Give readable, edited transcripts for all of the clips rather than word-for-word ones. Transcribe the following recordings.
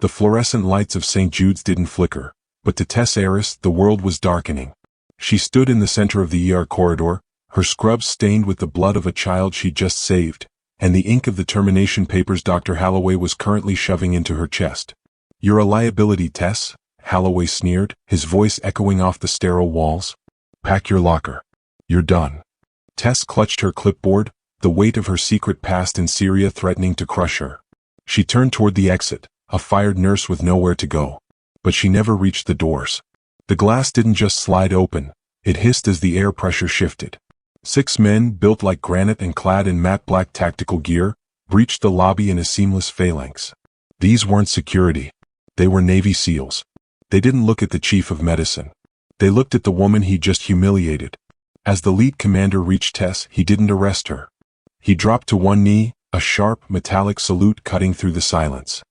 The fluorescent lights of St. Jude's didn't flicker, but to Tess Aris, the world was darkening. She stood in the center of the ER corridor, her scrubs stained with the blood of a child she'd just saved, and the ink of the termination papers Dr. Holloway was currently shoving into her chest. "You're a liability, Tess," Holloway sneered, his voice echoing off the sterile walls. "Pack your locker. You're done." Tess clutched her clipboard, the weight of her secret past in Syria threatening to crush her. She turned toward the exit, a fired nurse with nowhere to go. But she never reached the doors. The glass didn't just slide open, it hissed as the air pressure shifted. 6 men, built like granite and clad in matte black tactical gear, breached the lobby in a seamless phalanx. These weren't security. They were Navy SEALs. They didn't look at the chief of medicine. They looked at the woman he just humiliated. As the lead commander reached Tess, he didn't arrest her. He dropped to one knee, a sharp, metallic salute cutting through the silence.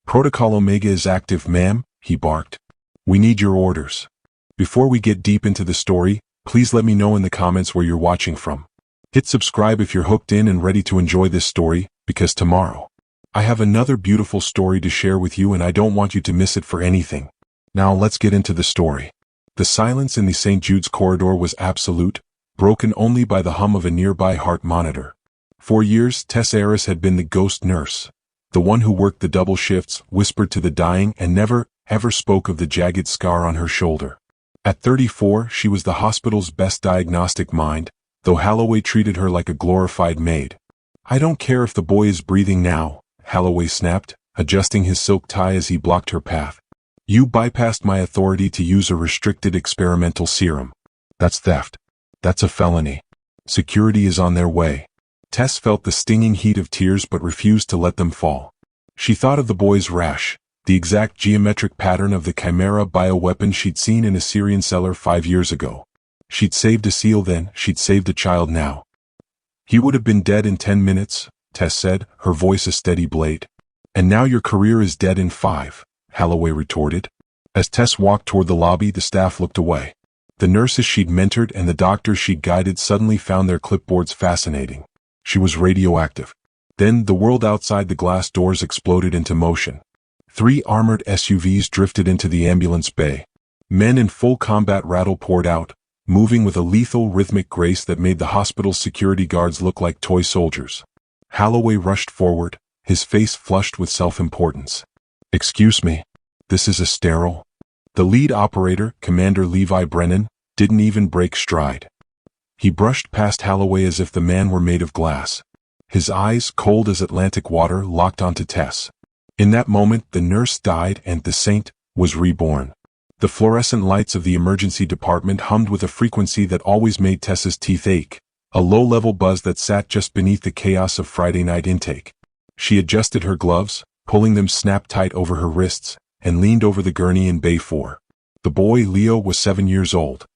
"Protocol Omega is active, ma'am," he barked. "We need your orders." Before we get deep into the story, please let me know in the comments where you're watching from. Hit subscribe if you're hooked in and ready to enjoy this story, because tomorrow, I have another beautiful story to share with you and I don't want you to miss it for anything. Now let's get into the story. The silence in the St. Jude's corridor was absolute, broken only by the hum of a nearby heart monitor. For years, Tess Aris had been the ghost nurse, the one who worked the double shifts, whispered to the dying, and never, ever spoke of the jagged scar on her shoulder. At 34, she was the hospital's best diagnostic mind, though Holloway treated her like a glorified maid. "I don't care if the boy is breathing now," Holloway snapped, adjusting his silk tie as he blocked her path. "You bypassed my authority to use a restricted experimental serum. That's theft. That's a felony. Security is on their way." Tess felt the stinging heat of tears but refused to let them fall. She thought of the boy's rash, the exact geometric pattern of the chimera bioweapon she'd seen in a Syrian cellar 5 years ago. She'd saved a SEAL then, she'd saved a child now. "He would have been dead in 10 minutes, Tess said, her voice a steady blade. "And now your career is dead in 5, Holloway retorted. As Tess walked toward the lobby, the staff looked away. The nurses she'd mentored and the doctors she'd guided suddenly found their clipboards fascinating. She was radioactive. Then the world outside the glass doors exploded into motion. 3 armored SUVs drifted into the ambulance bay. Men in full combat rattle poured out, moving with a lethal rhythmic grace that made the hospital's security guards look like toy soldiers. Holloway rushed forward, his face flushed with self-importance. "Excuse me, this is a sterile?" The lead operator, Commander Levi Brennan, didn't even break stride. He brushed past Holloway as if the man were made of glass. His eyes, cold as Atlantic water, locked onto Tess. In that moment, the nurse died and the saint was reborn. The fluorescent lights of the emergency department hummed with a frequency that always made Tess's teeth ache, a low-level buzz that sat just beneath the chaos of Friday night intake. She adjusted her gloves, pulling them snap tight over her wrists, and leaned over the gurney in Bay 4. The boy, Leo, was 7 years old.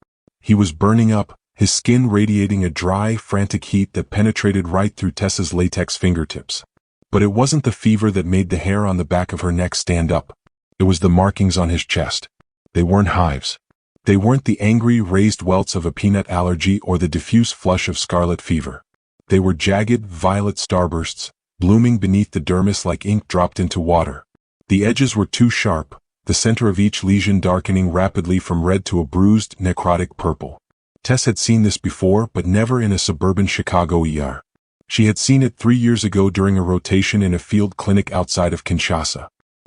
He was burning up, his skin radiating a dry, frantic heat that penetrated right through Tess's latex fingertips. But it wasn't the fever that made the hair on the back of her neck stand up. It was the markings on his chest. They weren't hives. They weren't the angry, raised welts of a peanut allergy or the diffuse flush of scarlet fever. They were jagged, violet starbursts, blooming beneath the dermis like ink dropped into water. The edges were too sharp, the center of each lesion darkening rapidly from red to a bruised, necrotic purple. Tess had seen this before, but never in a suburban Chicago ER. She had seen it 3 years ago during a rotation in a field clinic outside of Kinshasa.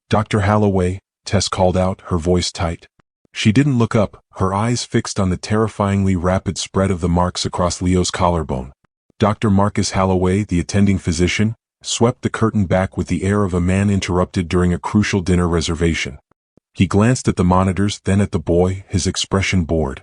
"Dr. Holloway," Tess called out, her voice tight. She didn't look up, her eyes fixed on the terrifyingly rapid spread of the marks across Leo's collarbone. Dr. Marcus Holloway, the attending physician, swept the curtain back with the air of a man interrupted during a crucial dinner reservation. He glanced at the monitors, then at the boy, his expression bored.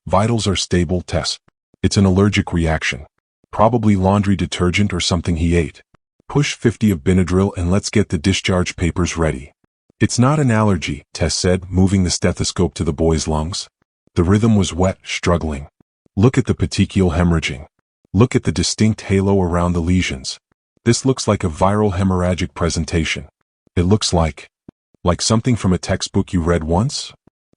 "Vitals are stable, Tess. It's an allergic reaction. Probably laundry detergent or something he ate. Push 50 of Benadryl and let's get the discharge papers ready." "It's not an allergy," Tess said, moving the stethoscope to the boy's lungs. The rhythm was wet, struggling. "Look at the petechial hemorrhaging. Look at the distinct halo around the lesions. This looks like a viral hemorrhagic presentation. It looks like something from a textbook you read once?"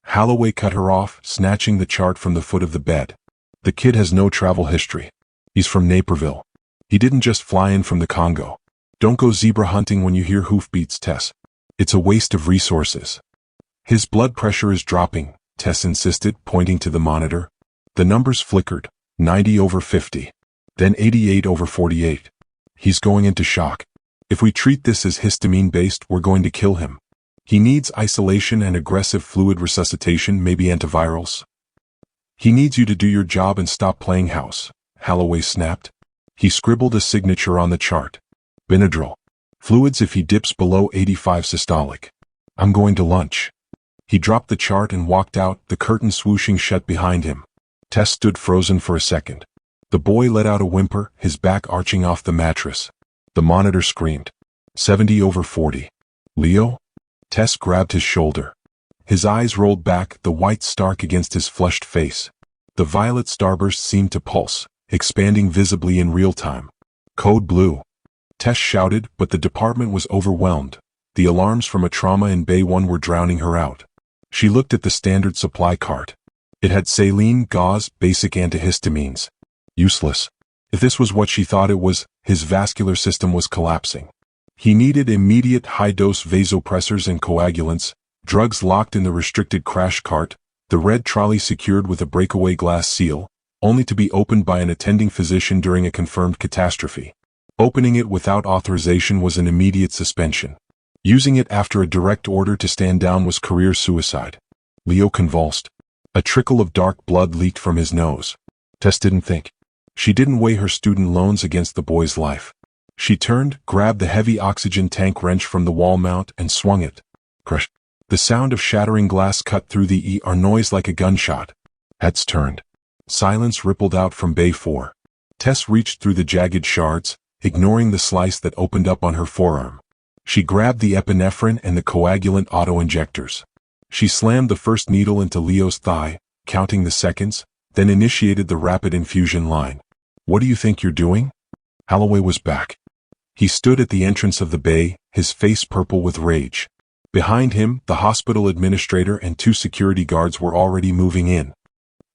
Holloway cut her off, snatching the chart from the foot of the bed. "The kid has no travel history. He's from Naperville. He didn't just fly in from the Congo. Don't go zebra hunting when you hear hoofbeats, Tess. It's a waste of resources. His blood pressure is dropping, Tess insisted, pointing to the monitor. The numbers flickered, 90/50. Then 88/48. He's going into shock. If we treat this as histamine-based, we're going to kill him. He needs isolation and aggressive fluid resuscitation, maybe antivirals. He needs you to do your job and stop playing house, Holloway snapped. He scribbled a signature on the chart. Benadryl. Fluids if he dips below 85 systolic. I'm going to lunch. He dropped the chart and walked out, the curtain swooshing shut behind him. Tess stood frozen for a second. The boy let out a whimper, his back arching off the mattress. The monitor screamed. 70/40. Leo? Tess grabbed his shoulder. His eyes rolled back, the white stark against his flushed face. The violet starburst seemed to pulse, expanding visibly in real time. Code blue. Tess shouted, but the department was overwhelmed. The alarms from a trauma in Bay 1 were drowning her out. She looked at the standard supply cart. It had saline, gauze, basic antihistamines. Useless. If this was what she thought it was, his vascular system was collapsing. He needed immediate high-dose vasopressors and coagulants, drugs locked in the restricted crash cart, the red trolley secured with a breakaway glass seal, only to be opened by an attending physician during a confirmed catastrophe. Opening it without authorization was an immediate suspension. Using it after a direct order to stand down was career suicide. Leo convulsed. A trickle of dark blood leaked from his nose. Tess didn't think. She didn't weigh her student loans against the boy's life. She turned, grabbed the heavy oxygen tank wrench from the wall mount, and swung it. Crush. The sound of shattering glass cut through the ER noise like a gunshot. Heads turned. Silence rippled out from Bay 4. Tess reached through the jagged shards, ignoring the slice that opened up on her forearm. She grabbed the epinephrine and the coagulant auto-injectors. She slammed the first needle into Leo's thigh, counting the seconds, then initiated the rapid infusion line. What do you think you're doing? Holloway was back. He stood at the entrance of the bay, his face purple with rage. Behind him, the hospital administrator and 2 security guards were already moving in.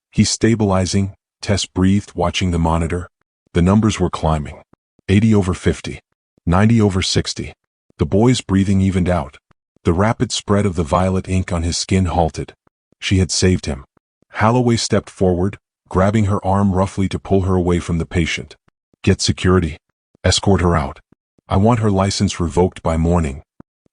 He's stabilizing, Tess breathed, watching the monitor. The numbers were climbing. 80/50. 90/60. The boy's breathing evened out. The rapid spread of the violet ink on his skin halted. She had saved him. Holloway stepped forward, grabbing her arm roughly to pull her away from the patient. Get security. Escort her out. I want her license revoked by morning.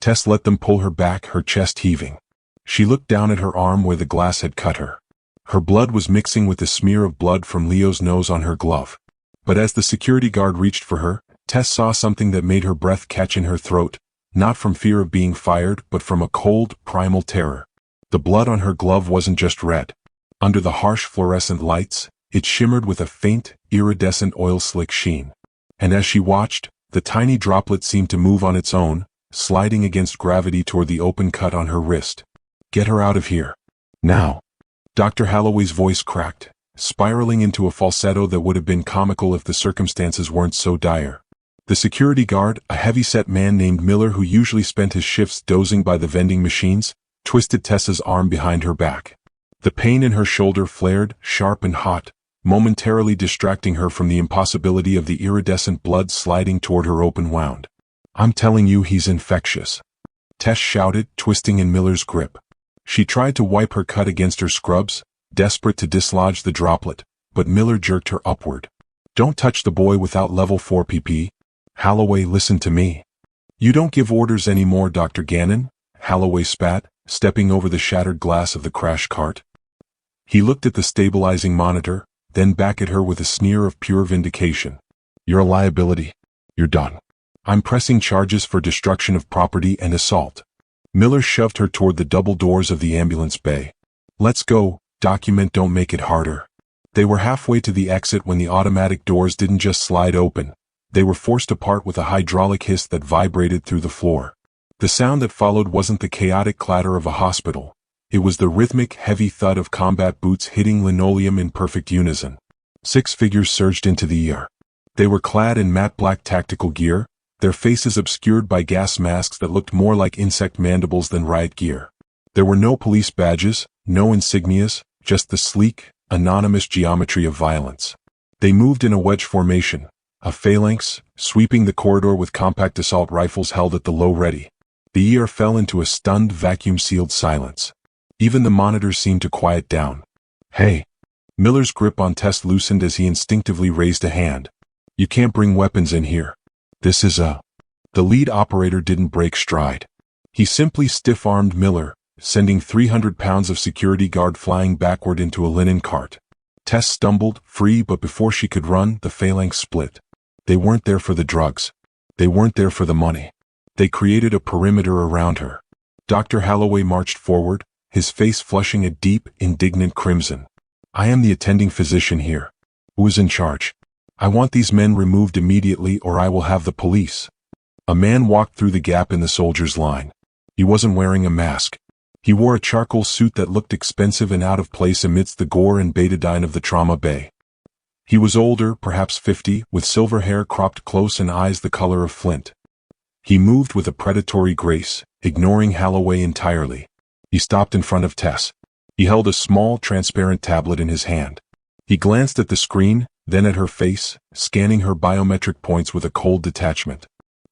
Tess let them pull her back, her chest heaving. She looked down at her arm where the glass had cut her. Her blood was mixing with the smear of blood from Leo's nose on her glove. But as the security guard reached for her, Tess saw something that made her breath catch in her throat, not from fear of being fired, but from a cold, primal terror. The blood on her glove wasn't just red. Under the harsh fluorescent lights, it shimmered with a faint, iridescent oil-slick sheen. And as she watched, the tiny droplet seemed to move on its own, sliding against gravity toward the open cut on her wrist. Get her out of here. Now. Dr. Holloway's voice cracked, spiraling into a falsetto that would have been comical if the circumstances weren't so dire. The security guard, a heavy-set man named Miller who usually spent his shifts dozing by the vending machines, twisted Tessa's arm behind her back. The pain in her shoulder flared, sharp and hot, momentarily distracting her from the impossibility of the iridescent blood sliding toward her open wound. I'm telling you he's infectious. Tess shouted, twisting in Miller's grip. She tried to wipe her cut against her scrubs, desperate to dislodge the droplet, but Miller jerked her upward. Don't touch the boy without level 4 PP. Holloway, listen to me. You don't give orders anymore, Dr. Gannon, Holloway spat, stepping over the shattered glass of the crash cart. He looked at the stabilizing monitor, then back at her with a sneer of pure vindication. You're a liability. You're done. I'm pressing charges for destruction of property and assault. Miller shoved her toward the double doors of the ambulance bay. Let's go, document, don't make it harder. They were halfway to the exit when the automatic doors didn't just slide open. They were forced apart with a hydraulic hiss that vibrated through the floor. The sound that followed wasn't the chaotic clatter of a hospital. It was the rhythmic, heavy thud of combat boots hitting linoleum in perfect unison. 6 figures surged into the ER. They were clad in matte black tactical gear, their faces obscured by gas masks that looked more like insect mandibles than riot gear. There were no police badges, no insignias, just the sleek, anonymous geometry of violence. They moved in a wedge formation, a phalanx, sweeping the corridor with compact assault rifles held at the low ready. The ER fell into a stunned, vacuum-sealed silence. Even the monitors seemed to quiet down. "Hey." Miller's grip on Tess loosened as he instinctively raised a hand. "You can't bring weapons in here. This is a—" The lead operator didn't break stride. He simply stiff-armed Miller, sending 300 pounds of security guard flying backward into a linen cart. Tess stumbled, free, but before she could run, the phalanx split. They weren't there for the drugs. They weren't there for the money. They created a perimeter around her. Dr. Holloway marched forward, his face flushing a deep, indignant crimson. "I am the attending physician here. Who is in charge? I want these men removed immediately or I will have the police." A man walked through the gap in the soldiers' line. He wasn't wearing a mask. He wore a charcoal suit that looked expensive and out of place amidst the gore and betadine of the trauma bay. He was older, perhaps 50, with silver hair cropped close and eyes the color of flint. He moved with a predatory grace, ignoring Holloway entirely. He stopped in front of Tess. He held a small, transparent tablet in his hand. He glanced at the screen, then at her face, scanning her biometric points with a cold detachment.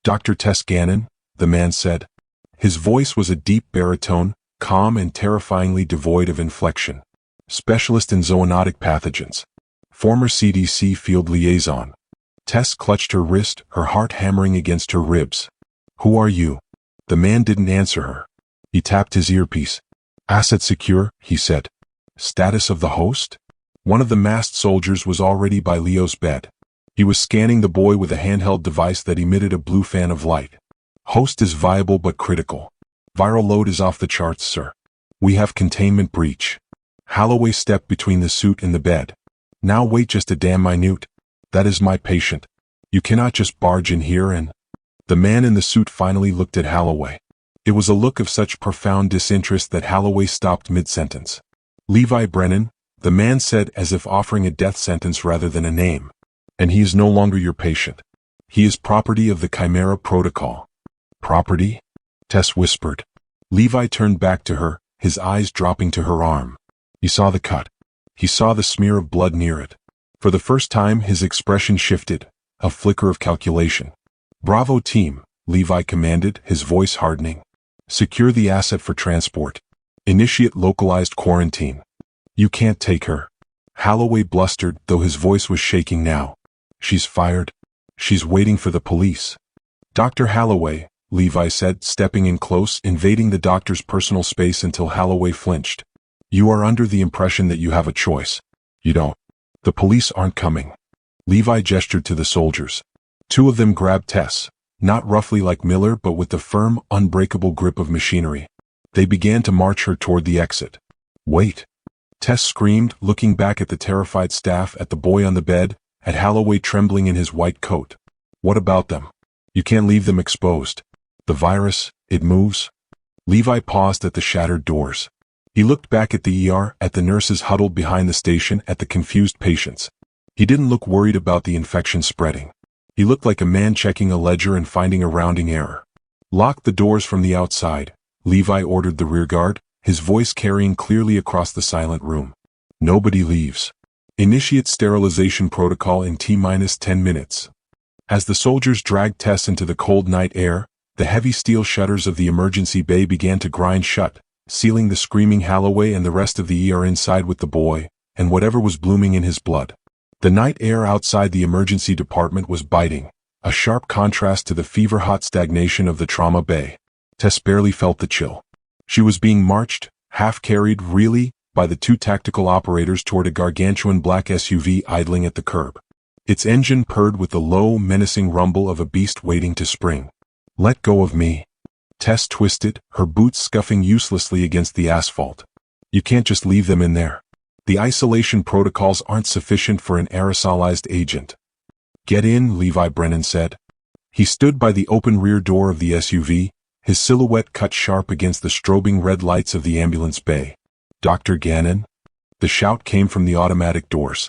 "Dr. Tess Gannon," the man said. His voice was a deep baritone, calm and terrifyingly devoid of inflection. "Specialist in zoonotic pathogens. Former CDC field liaison." Tess clutched her wrist, her heart hammering against her ribs. "Who are you?" The man didn't answer her. He tapped his earpiece. "Asset secure," he said. "Status of the host?" One of the masked soldiers was already by Leo's bed. He was scanning the boy with a handheld device that emitted a blue fan of light. "Host is viable but critical. Viral load is off the charts, sir. We have containment breach." Holloway stepped between the suit and the bed. "Now wait just a damn minute. That is my patient. You cannot just barge in here and—" The man in the suit finally looked at Holloway. It was a look of such profound disinterest that Holloway stopped mid-sentence. "Levi Brennan," the man said as if offering a death sentence rather than a name. "And he is no longer your patient. He is property of the Chimera Protocol." "Property?" Tess whispered. Levi turned back to her, his eyes dropping to her arm. He saw the cut. He saw the smear of blood near it. For the first time his expression shifted, a flicker of calculation. "Bravo team," Levi commanded, his voice hardening. "Secure the asset for transport. Initiate localized quarantine. You can't take her." Holloway blustered, though his voice was shaking now. "She's fired. She's waiting for the police." "Dr. Holloway," Levi said, stepping in close, invading the doctor's personal space until Holloway flinched. "You are under the impression that you have a choice. You don't. The police aren't coming." Levi gestured to the soldiers. Two of them grabbed Tess, not roughly like Miller but with the firm, unbreakable grip of machinery. They began to march her toward the exit. "Wait!" Tess screamed, looking back at the terrified staff, at the boy on the bed, at Holloway trembling in his white coat. "What about them? You can't leave them exposed. The virus, it moves." Levi paused at the shattered doors. He looked back at the ER, at the nurses huddled behind the station, at the confused patients. He didn't look worried about the infection spreading. He looked like a man checking a ledger and finding a rounding error. "Lock the doors from the outside," Levi ordered the rearguard, his voice carrying clearly across the silent room. "Nobody leaves. Initiate sterilization protocol in T-10 minutes." As the soldiers dragged Tess into the cold night air, the heavy steel shutters of the emergency bay began to grind shut, sealing the screaming Holloway and the rest of the ER inside with the boy, and whatever was blooming in his blood. The night air outside the emergency department was biting, a sharp contrast to the fever-hot stagnation of the trauma bay. Tess barely felt the chill. She was being marched, half-carried, really, by the two tactical operators toward a gargantuan black SUV idling at the curb. Its engine purred with the low, menacing rumble of a beast waiting to spring. "Let go of me." Tess twisted, her boots scuffing uselessly against the asphalt. "You can't just leave them in there. The isolation protocols aren't sufficient for an aerosolized agent." "Get in," Levi Brennan said. He stood by the open rear door of the SUV, his silhouette cut sharp against the strobing red lights of the ambulance bay. "Dr. Gannon?" The shout came from the automatic doors.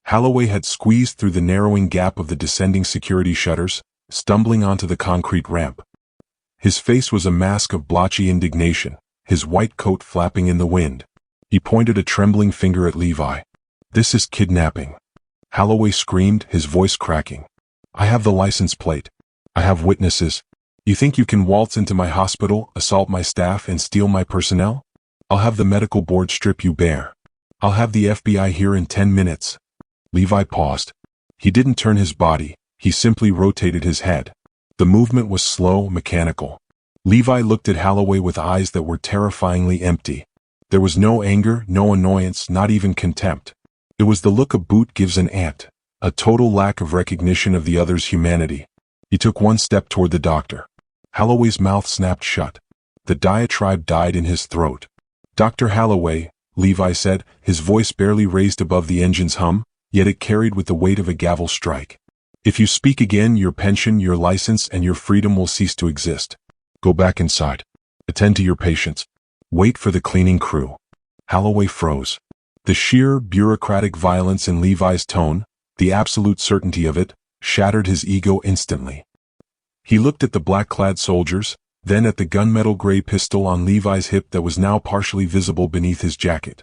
Holloway had squeezed through the narrowing gap of the descending security shutters, stumbling onto the concrete ramp. His face was a mask of blotchy indignation, his white coat flapping in the wind. He pointed a trembling finger at Levi. "This is kidnapping." Holloway screamed, his voice cracking. "I have the license plate. I have witnesses. You think you can waltz into my hospital, assault my staff, and steal my personnel? I'll have the medical board strip you bare. I'll have the FBI here in 10 minutes. Levi paused. He didn't turn his body, he simply rotated his head. The movement was slow, mechanical. Levi looked at Holloway with eyes that were terrifyingly empty. There was no anger, no annoyance, not even contempt. It was the look a boot gives an ant, a total lack of recognition of the other's humanity. He took one step toward the doctor. Holloway's mouth snapped shut. The diatribe died in his throat. "Dr. Holloway," Levi said, his voice barely raised above the engine's hum, yet it carried with the weight of a gavel strike. "If you speak again, your pension, your license, and your freedom will cease to exist. Go back inside. Attend to your patients. Wait for the cleaning crew." Holloway froze. The sheer, bureaucratic violence in Levi's tone, the absolute certainty of it, shattered his ego instantly. He looked at the black-clad soldiers, then at the gunmetal gray pistol on Levi's hip that was now partially visible beneath his jacket.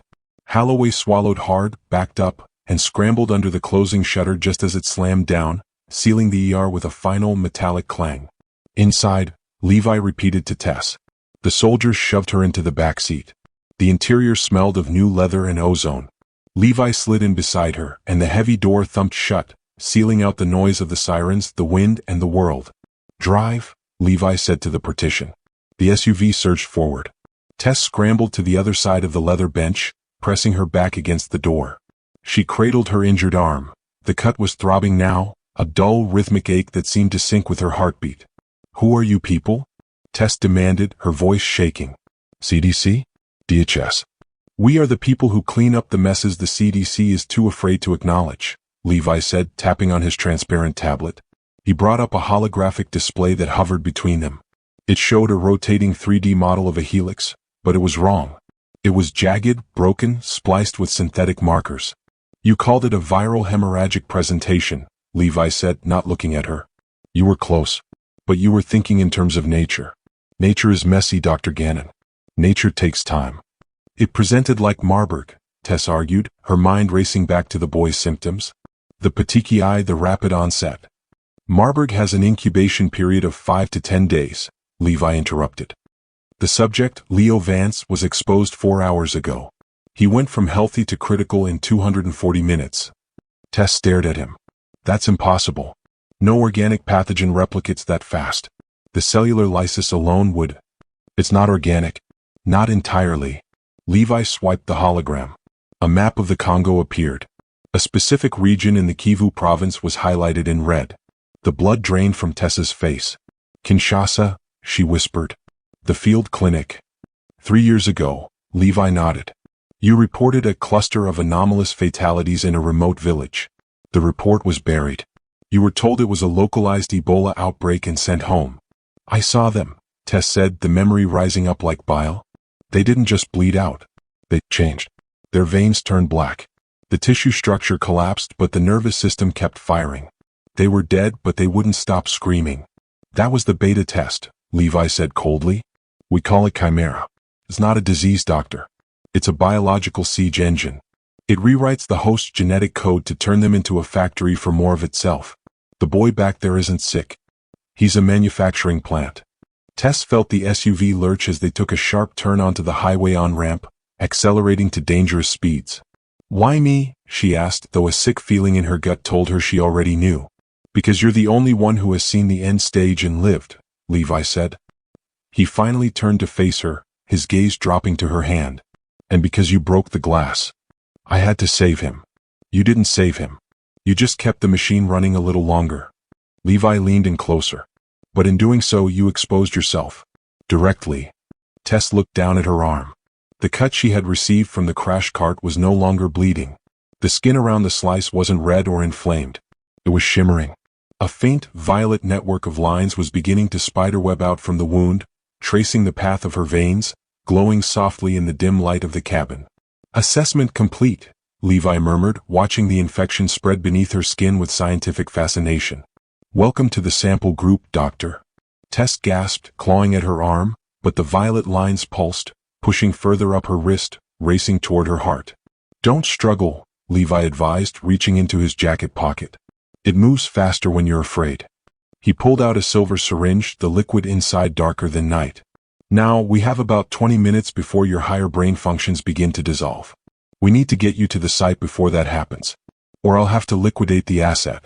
Holloway swallowed hard, backed up, and scrambled under the closing shutter just as it slammed down, sealing the ER with a final metallic clang. Inside, Levi repeated to Tess. The soldiers shoved her into the back seat. The interior smelled of new leather and ozone. Levi slid in beside her, and the heavy door thumped shut, sealing out the noise of the sirens, the wind, and the world. "Drive," Levi said to the partition. The SUV surged forward. Tess scrambled to the other side of the leather bench, pressing her back against the door. She cradled her injured arm. The cut was throbbing now, a dull, rhythmic ache that seemed to sync with her heartbeat. "Who are you people?" Tess demanded, her voice shaking. "CDC? DHS. We are the people who clean up the messes the CDC is too afraid to acknowledge," Levi said, tapping on his transparent tablet. He brought up a holographic display that hovered between them. It showed a rotating 3D model of a helix, but it was wrong. It was jagged, broken, spliced with synthetic markers. "You called it a viral hemorrhagic presentation," Levi said, not looking at her. "You were close. But you were thinking in terms of nature. Nature is messy, Dr. Gannon. Nature takes time." "It presented like Marburg," Tess argued, her mind racing back to the boy's symptoms. "The petechiae, the rapid onset." "Marburg has an incubation period of 5 to 10 days, Levi interrupted. "The subject, Leo Vance, was exposed 4 hours ago. He went from healthy to critical in 240 minutes. Tess stared at him. "That's impossible. No organic pathogen replicates that fast. The cellular lysis alone would." "It's not organic." "Not entirely." Levi swiped the hologram. A map of the Congo appeared. A specific region in the Kivu province was highlighted in red. The blood drained from Tessa's face. "Kinshasa," she whispered. "The field clinic." 3 years ago, Levi nodded. "You reported a cluster of anomalous fatalities in a remote village. The report was buried. You were told it was a localized Ebola outbreak and sent home." "I saw them," Tess said, the memory rising up like bile. "They didn't just bleed out. They changed. Their veins turned black. The tissue structure collapsed, but the nervous system kept firing. They were dead, but they wouldn't stop screaming." "That was the beta test," Levi said coldly. "We call it Chimera. It's not a disease, doctor. It's a biological siege engine. It rewrites the host's genetic code to turn them into a factory for more of itself. The boy back there isn't sick. He's a manufacturing plant." Tess felt the SUV lurch as they took a sharp turn onto the highway on-ramp, accelerating to dangerous speeds. "Why me?" she asked, though a sick feeling in her gut told her she already knew. "Because you're the only one who has seen the end stage and lived," Levi said. He finally turned to face her, his gaze dropping to her hand. "And because you broke the glass. I had to save him." "You didn't save him. You just kept the machine running a little longer." Levi leaned in closer. "But in doing so, you exposed yourself. Directly." Tess looked down at her arm. The cut she had received from the crash cart was no longer bleeding. The skin around the slice wasn't red or inflamed. It was shimmering. A faint, violet network of lines was beginning to spiderweb out from the wound, tracing the path of her veins, glowing softly in the dim light of the cabin. "Assessment complete," Levi murmured, watching the infection spread beneath her skin with scientific fascination. "Welcome to the sample group, doctor." Tess gasped, clawing at her arm, but the violet lines pulsed, pushing further up her wrist, racing toward her heart. "Don't struggle," Levi advised, reaching into his jacket pocket. "It moves faster when you're afraid." He pulled out a silver syringe, the liquid inside darker than night. Now, we have about 20 minutes before your higher brain functions begin to dissolve. We need to get you to the site before that happens. Or I'll have to liquidate the asset.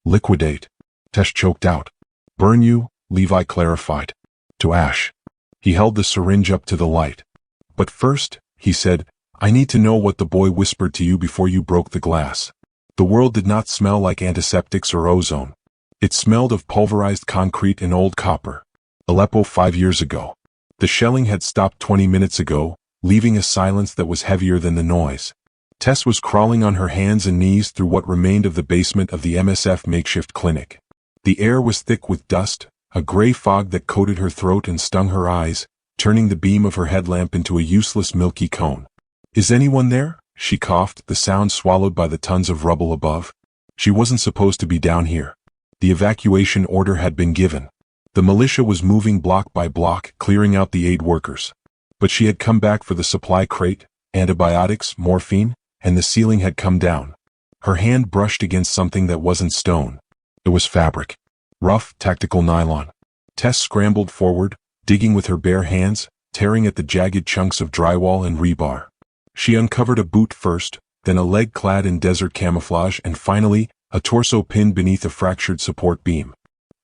Liquidate? Tess choked out. Burn you, Levi clarified. To ash. He held the syringe up to the light. But first, he said, I need to know what the boy whispered to you before you broke the glass. The world did not smell like antiseptics or ozone. It smelled of pulverized concrete and old copper. Aleppo 5 years ago. The shelling had stopped 20 minutes ago, leaving a silence that was heavier than the noise. Tess was crawling on her hands and knees through what remained of the basement of the MSF makeshift clinic. The air was thick with dust, a gray fog that coated her throat and stung her eyes, turning the beam of her headlamp into a useless milky cone. Is anyone there? She coughed, the sound swallowed by the tons of rubble above. She wasn't supposed to be down here. The evacuation order had been given. The militia was moving block by block, clearing out the aid workers. But she had come back for the supply crate, antibiotics, morphine, and the ceiling had come down. Her hand brushed against something that wasn't stone. It was fabric. Rough, tactical nylon. Tess scrambled forward, digging with her bare hands, tearing at the jagged chunks of drywall and rebar. She uncovered a boot first, then a leg clad in desert camouflage, and finally, a torso pinned beneath a fractured support beam.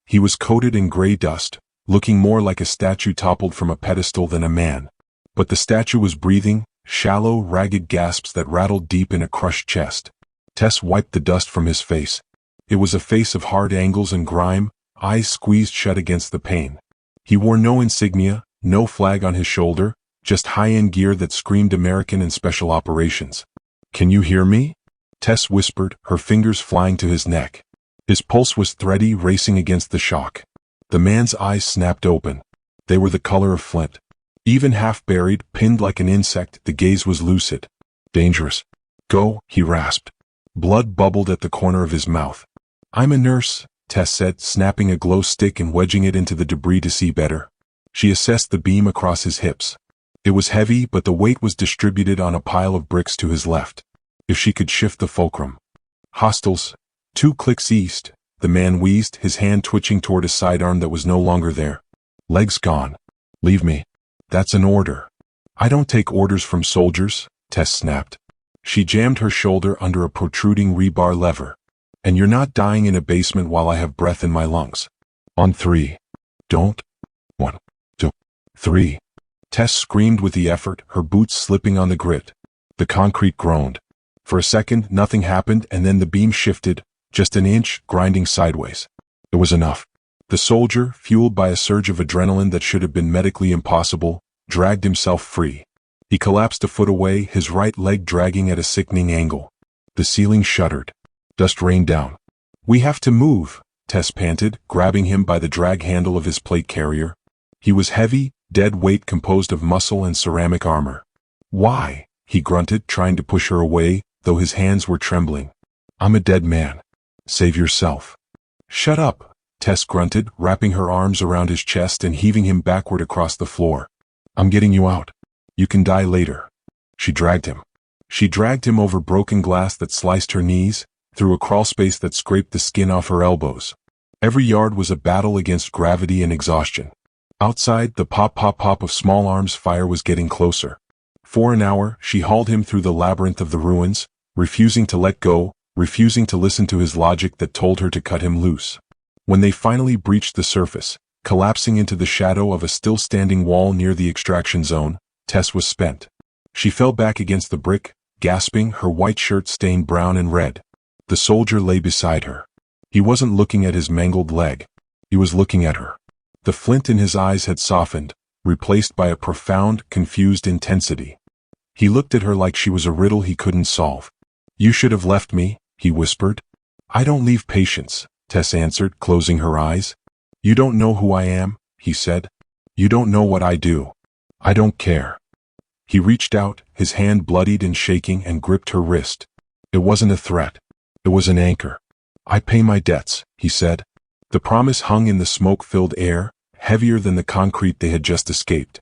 He was coated in gray dust, looking more like a statue toppled from a pedestal than a man. But the statue was breathing, shallow, ragged gasps that rattled deep in a crushed chest. Tess wiped the dust from his face. It was a face of hard angles and grime, eyes squeezed shut against the pain. He wore no insignia, no flag on his shoulder, just high-end gear that screamed American and special operations. Can you hear me? Tess whispered, her fingers flying to his neck. His pulse was thready, racing against the shock. The man's eyes snapped open. They were the color of flint. Even half-buried, pinned like an insect, the gaze was lucid. Dangerous. Go, he rasped. Blood bubbled at the corner of his mouth. I'm a nurse, Tess said, snapping a glow stick and wedging it into the debris to see better. She assessed the beam across his hips. It was heavy, but the weight was distributed on a pile of bricks to his left. If she could shift the fulcrum. Hostiles. 2 clicks east, the man wheezed, his hand twitching toward a sidearm that was no longer there. Legs gone. Leave me. That's an order. I don't take orders from soldiers, Tess snapped. She jammed her shoulder under a protruding rebar lever. And you're not dying in a basement while I have breath in my lungs. On 3. Don't. 1, 2, 3. Tess screamed with the effort, her boots slipping on the grit. The concrete groaned. For a second, nothing happened, and then the beam shifted, just an inch, grinding sideways. It was enough. The soldier, fueled by a surge of adrenaline that should have been medically impossible, dragged himself free. He collapsed a foot away, his right leg dragging at a sickening angle. The ceiling shuddered. Dust rained down. We have to move, Tess panted, grabbing him by the drag handle of his plate carrier. He was heavy, dead weight composed of muscle and ceramic armor. Why? He grunted, trying to push her away, though his hands were trembling. I'm a dead man. Save yourself. Shut up, Tess grunted, wrapping her arms around his chest and heaving him backward across the floor. I'm getting you out. You can die later. She dragged him. She dragged him over broken glass that sliced her knees, through a crawlspace that scraped the skin off her elbows. Every yard was a battle against gravity and exhaustion. Outside, the pop-pop-pop of small arms fire was getting closer. For an hour, she hauled him through the labyrinth of the ruins, refusing to let go, refusing to listen to his logic that told her to cut him loose. When they finally breached the surface, collapsing into the shadow of a still-standing wall near the extraction zone, Tess was spent. She fell back against the brick, gasping, her white shirt stained brown and red. The soldier lay beside her. He wasn't looking at his mangled leg. He was looking at her. The flint in his eyes had softened, replaced by a profound, confused intensity. He looked at her like she was a riddle he couldn't solve. You should have left me, he whispered. I don't leave patients, Tess answered, closing her eyes. You don't know who I am, he said. You don't know what I do. I don't care. He reached out, his hand bloodied and shaking, and gripped her wrist. It wasn't a threat. It was an anchor. I pay my debts, he said. The promise hung in the smoke-filled air, heavier than the concrete they had just escaped.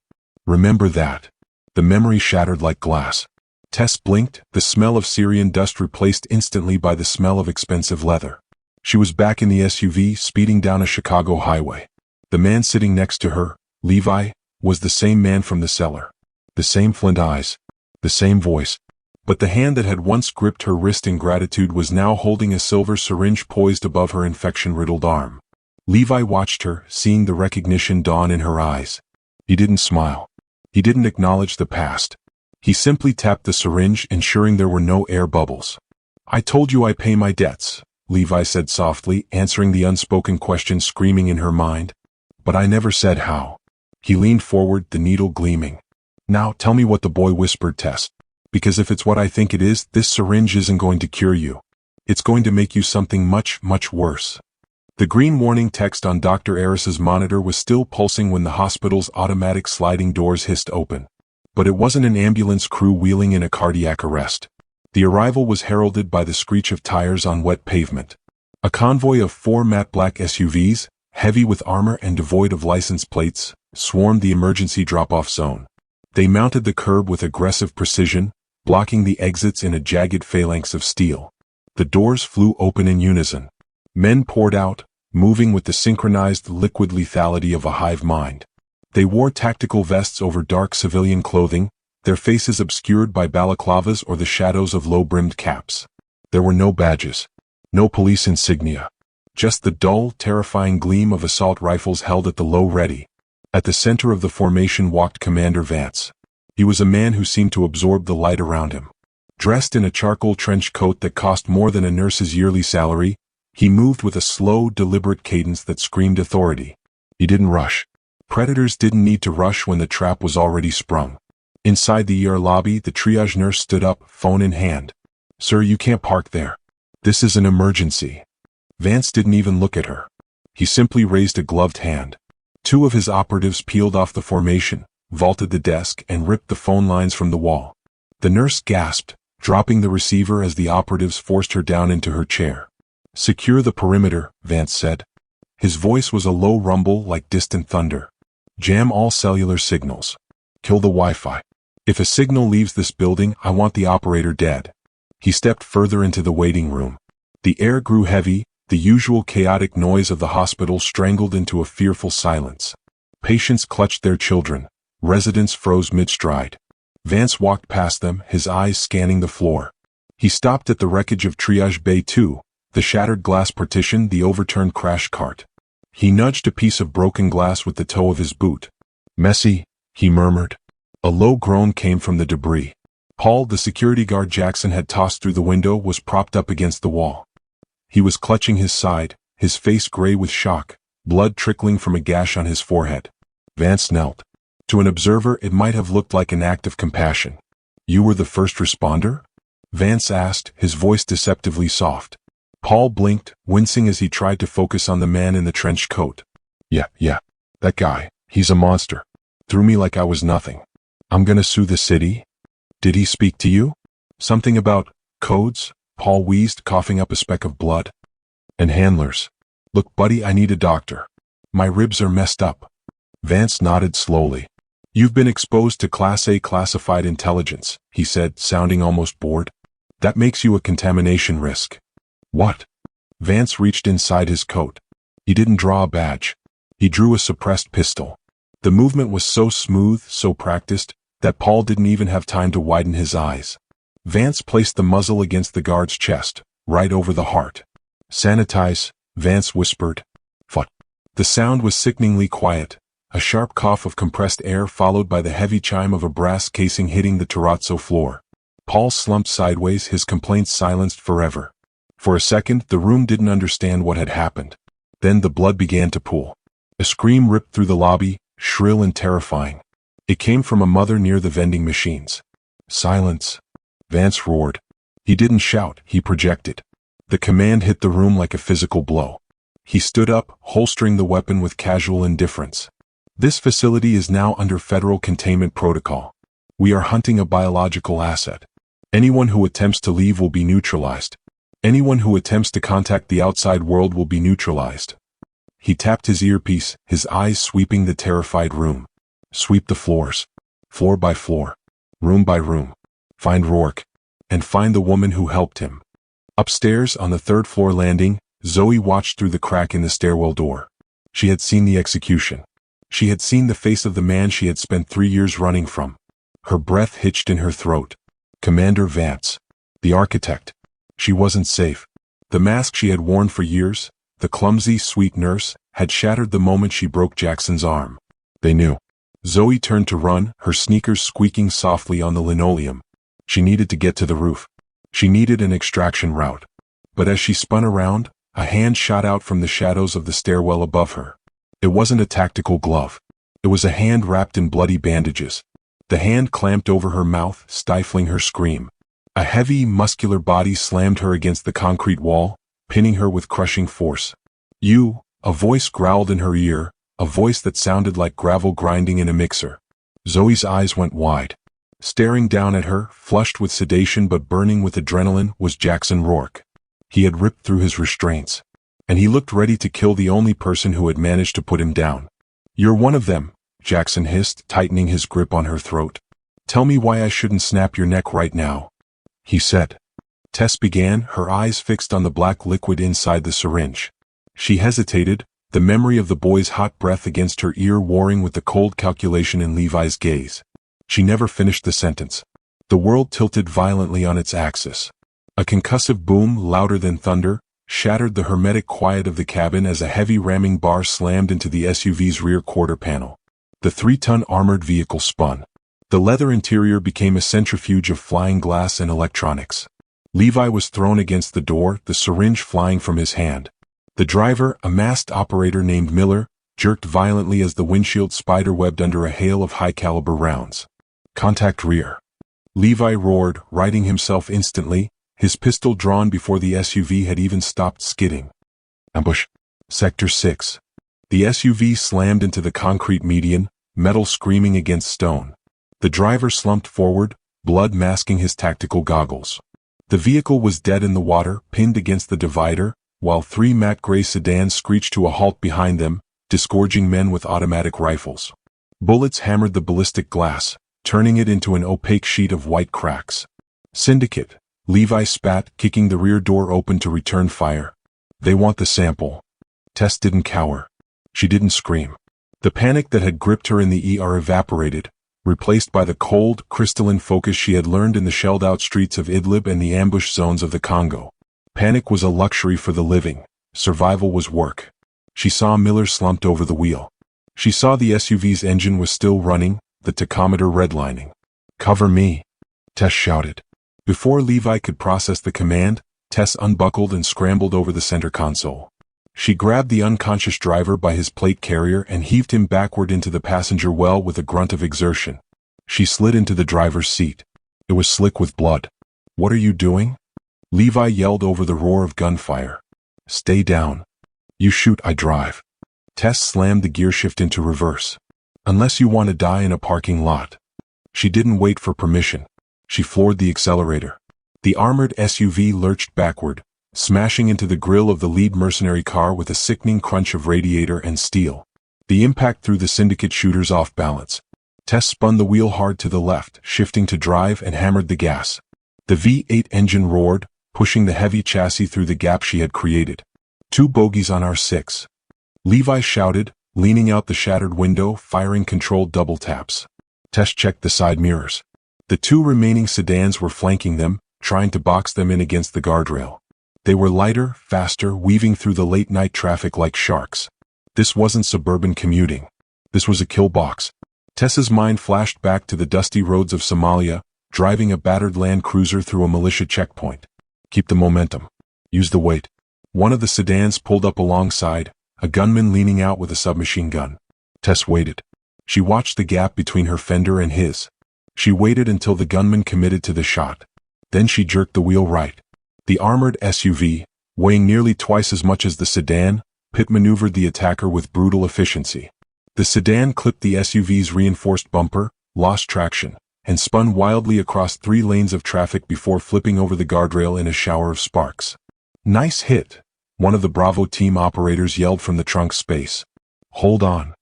Remember that. The memory shattered like glass. Tess blinked, the smell of Syrian dust replaced instantly by the smell of expensive leather. She was back in the SUV, speeding down a Chicago highway. The man sitting next to her, Levi, was the same man from the cellar. The same flint eyes. The same voice. But the hand that had once gripped her wrist in gratitude was now holding a silver syringe poised above her infection-riddled arm. Levi watched her, seeing the recognition dawn in her eyes. He didn't smile. He didn't acknowledge the past. He simply tapped the syringe, ensuring there were no air bubbles. "I told you I pay my debts," Levi said softly, answering the unspoken question screaming in her mind. "But I never said how." He leaned forward, the needle gleaming. "Now tell me what the boy whispered, Tess. Because if it's what I think it is, this syringe isn't going to cure you. It's going to make you something much, much worse." The green warning text on Dr. Aris's monitor was still pulsing when the hospital's automatic sliding doors hissed open. But it wasn't an ambulance crew wheeling in a cardiac arrest. The arrival was heralded by the screech of tires on wet pavement. A convoy of 4 matte black SUVs, heavy with armor and devoid of license plates, swarmed the emergency drop-off zone. They mounted the curb with aggressive precision, blocking the exits in a jagged phalanx of steel. The doors flew open in unison. Men poured out, moving with the synchronized liquid lethality of a hive mind. They wore tactical vests over dark civilian clothing, their faces obscured by balaclavas or the shadows of low-brimmed caps. There were no badges, no police insignia, just the dull, terrifying gleam of assault rifles held at the low ready. At the center of the formation walked Commander Vance. He was a man who seemed to absorb the light around him. Dressed in a charcoal trench coat that cost more than a nurse's yearly salary, he moved with a slow, deliberate cadence that screamed authority. He didn't rush. Predators didn't need to rush when the trap was already sprung. Inside the ER lobby, the triage nurse stood up, phone in hand. "Sir, you can't park there. This is an emergency." Vance didn't even look at her. He simply raised a gloved hand. 2 of his operatives peeled off the formation, vaulted the desk, and ripped the phone lines from the wall. The nurse gasped, dropping the receiver as the operatives forced her down into her chair. "Secure the perimeter," Vance said. His voice was a low rumble like distant thunder. "Jam all cellular signals. Kill the Wi-Fi. If a signal leaves this building, I want the operator dead." He stepped further into the waiting room. The air grew heavy, the usual chaotic noise of the hospital strangled into a fearful silence. Patients clutched their children. Residents froze mid-stride. Vance walked past them, his eyes scanning the floor. He stopped at the wreckage of Triage Bay 2, the shattered glass partition, the overturned crash cart. He nudged a piece of broken glass with the toe of his boot. "Messy," he murmured. A low groan came from the debris. Paul, the security guard Jackson had tossed through the window, was propped up against the wall. He was clutching his side, his face gray with shock, blood trickling from a gash on his forehead. Vance knelt. To an observer, it might have looked like an act of compassion. "You were the first responder?" Vance asked, his voice deceptively soft. Paul blinked, wincing as he tried to focus on the man in the trench coat. Yeah, that guy, he's a monster. Threw me like I was nothing. I'm gonna sue the city." "Did he speak to you?" "Something about codes," Paul wheezed, coughing up a speck of blood. "And handlers. Look, buddy, I need a doctor. My ribs are messed up." Vance nodded slowly. "You've been exposed to Class A classified intelligence," he said, sounding almost bored. "That makes you a contamination risk." "What?" Vance reached inside his coat. He didn't draw a badge. He drew a suppressed pistol. The movement was so smooth, so practiced, that Paul didn't even have time to widen his eyes. Vance placed the muzzle against the guard's chest, right over the heart. "Sanitize," Vance whispered. "What?" The sound was sickeningly quiet, a sharp cough of compressed air followed by the heavy chime of a brass casing hitting the terrazzo floor. Paul slumped sideways, his complaints silenced forever. For a second, the room didn't understand what had happened. Then the blood began to pool. A scream ripped through the lobby, shrill and terrifying. It came from a mother near the vending machines. "Silence," Vance roared. He didn't shout, he projected. The command hit the room like a physical blow. He stood up, holstering the weapon with casual indifference. "This facility is now under federal containment protocol. We are hunting a biological asset. Anyone who attempts to leave will be neutralized. Anyone who attempts to contact the outside world will be neutralized." He tapped his earpiece, his eyes sweeping the terrified room. "Sweep the floors. Floor by floor. Room by room. Find Rourke. And find the woman who helped him." Upstairs, on the third-floor landing, Zoe watched through the crack in the stairwell door. She had seen the execution. She had seen the face of the man she had spent 3 years running from. Her breath hitched in her throat. Commander Vance. The architect. She wasn't safe. The mask she had worn for years, the clumsy, sweet nurse, had shattered the moment she broke Jackson's arm. They knew. Zoe turned to run, her sneakers squeaking softly on the linoleum. She needed to get to the roof. She needed an extraction route. But as she spun around, a hand shot out from the shadows of the stairwell above her. It wasn't a tactical glove. It was a hand wrapped in bloody bandages. The hand clamped over her mouth, stifling her scream. A heavy, muscular body slammed her against the concrete wall, pinning her with crushing force. "You," a voice growled in her ear, a voice that sounded like gravel grinding in a mixer. Zoe's eyes went wide. Staring down at her, flushed with sedation but burning with adrenaline, was Jackson Rourke. He had ripped through his restraints. And he looked ready to kill the only person who had managed to put him down. "You're one of them," Jackson hissed, tightening his grip on her throat. "Tell me why I shouldn't snap your neck right now," he said. Tess began, her eyes fixed on the black liquid inside the syringe. She hesitated, the memory of the boy's hot breath against her ear warring with the cold calculation in Levi's gaze. She never finished the sentence. The world tilted violently on its axis. A concussive boom, louder than thunder, shattered the hermetic quiet of the cabin as a heavy ramming bar slammed into the SUV's rear quarter panel. The 3-ton armored vehicle spun. The leather interior became a centrifuge of flying glass and electronics. Levi was thrown against the door, the syringe flying from his hand. The driver, a masked operator named Miller, jerked violently as the windshield spiderwebbed under a hail of high-caliber rounds. "Contact rear." Levi roared, righting himself instantly, his pistol drawn before the SUV had even stopped skidding. Ambush. Sector 6. The SUV slammed into the concrete median, metal screaming against stone. The driver slumped forward, blood masking his tactical goggles. The vehicle was dead in the water, pinned against the divider, while 3 matte gray sedans screeched to a halt behind them, disgorging men with automatic rifles. Bullets hammered the ballistic glass, turning it into an opaque sheet of white cracks. "Syndicate," Levi spat, kicking the rear door open to return fire. "They want the sample." Tess didn't cower. She didn't scream. The panic that had gripped her in the ER evaporated, replaced by the cold, crystalline focus she had learned in the shelled-out streets of Idlib and the ambush zones of the Congo. Panic was a luxury for the living. Survival was work. She saw Miller slumped over the wheel. She saw the SUV's engine was still running, the tachometer redlining. "Cover me," Tess shouted. Before Levi could process the command, Tess unbuckled and scrambled over the center console. She grabbed the unconscious driver by his plate carrier and heaved him backward into the passenger well with a grunt of exertion. She slid into the driver's seat. It was slick with blood. "What are you doing?" Levi yelled over the roar of gunfire. "Stay down. You shoot, I drive." Tess slammed the gearshift into reverse. "Unless you want to die in a parking lot." She didn't wait for permission. She floored the accelerator. The armored SUV lurched backward, smashing into the grille of the lead mercenary car with a sickening crunch of radiator and steel. The impact threw the syndicate shooters off balance. Tess spun the wheel hard to the left, shifting to drive, and hammered the gas. The V8 engine roared, pushing the heavy chassis through the gap she had created. "2 bogeys on R6. Levi shouted, leaning out the shattered window, firing controlled double taps. Tess checked the side mirrors. The 2 remaining sedans were flanking them, trying to box them in against the guardrail. They were lighter, faster, weaving through the late-night traffic like sharks. This wasn't suburban commuting. This was a kill box. Tess's mind flashed back to the dusty roads of Somalia, driving a battered Land Cruiser through a militia checkpoint. Keep the momentum. Use the weight. One of the sedans pulled up alongside, a gunman leaning out with a submachine gun. Tess waited. She watched the gap between her fender and his. She waited until the gunman committed to the shot. Then she jerked the wheel right. The armored SUV, weighing nearly twice as much as the sedan, pit-maneuvered the attacker with brutal efficiency. The sedan clipped the SUV's reinforced bumper, lost traction, and spun wildly across 3 lanes of traffic before flipping over the guardrail in a shower of sparks. "Nice hit," one of the Bravo team operators yelled from the trunk space. "Hold on."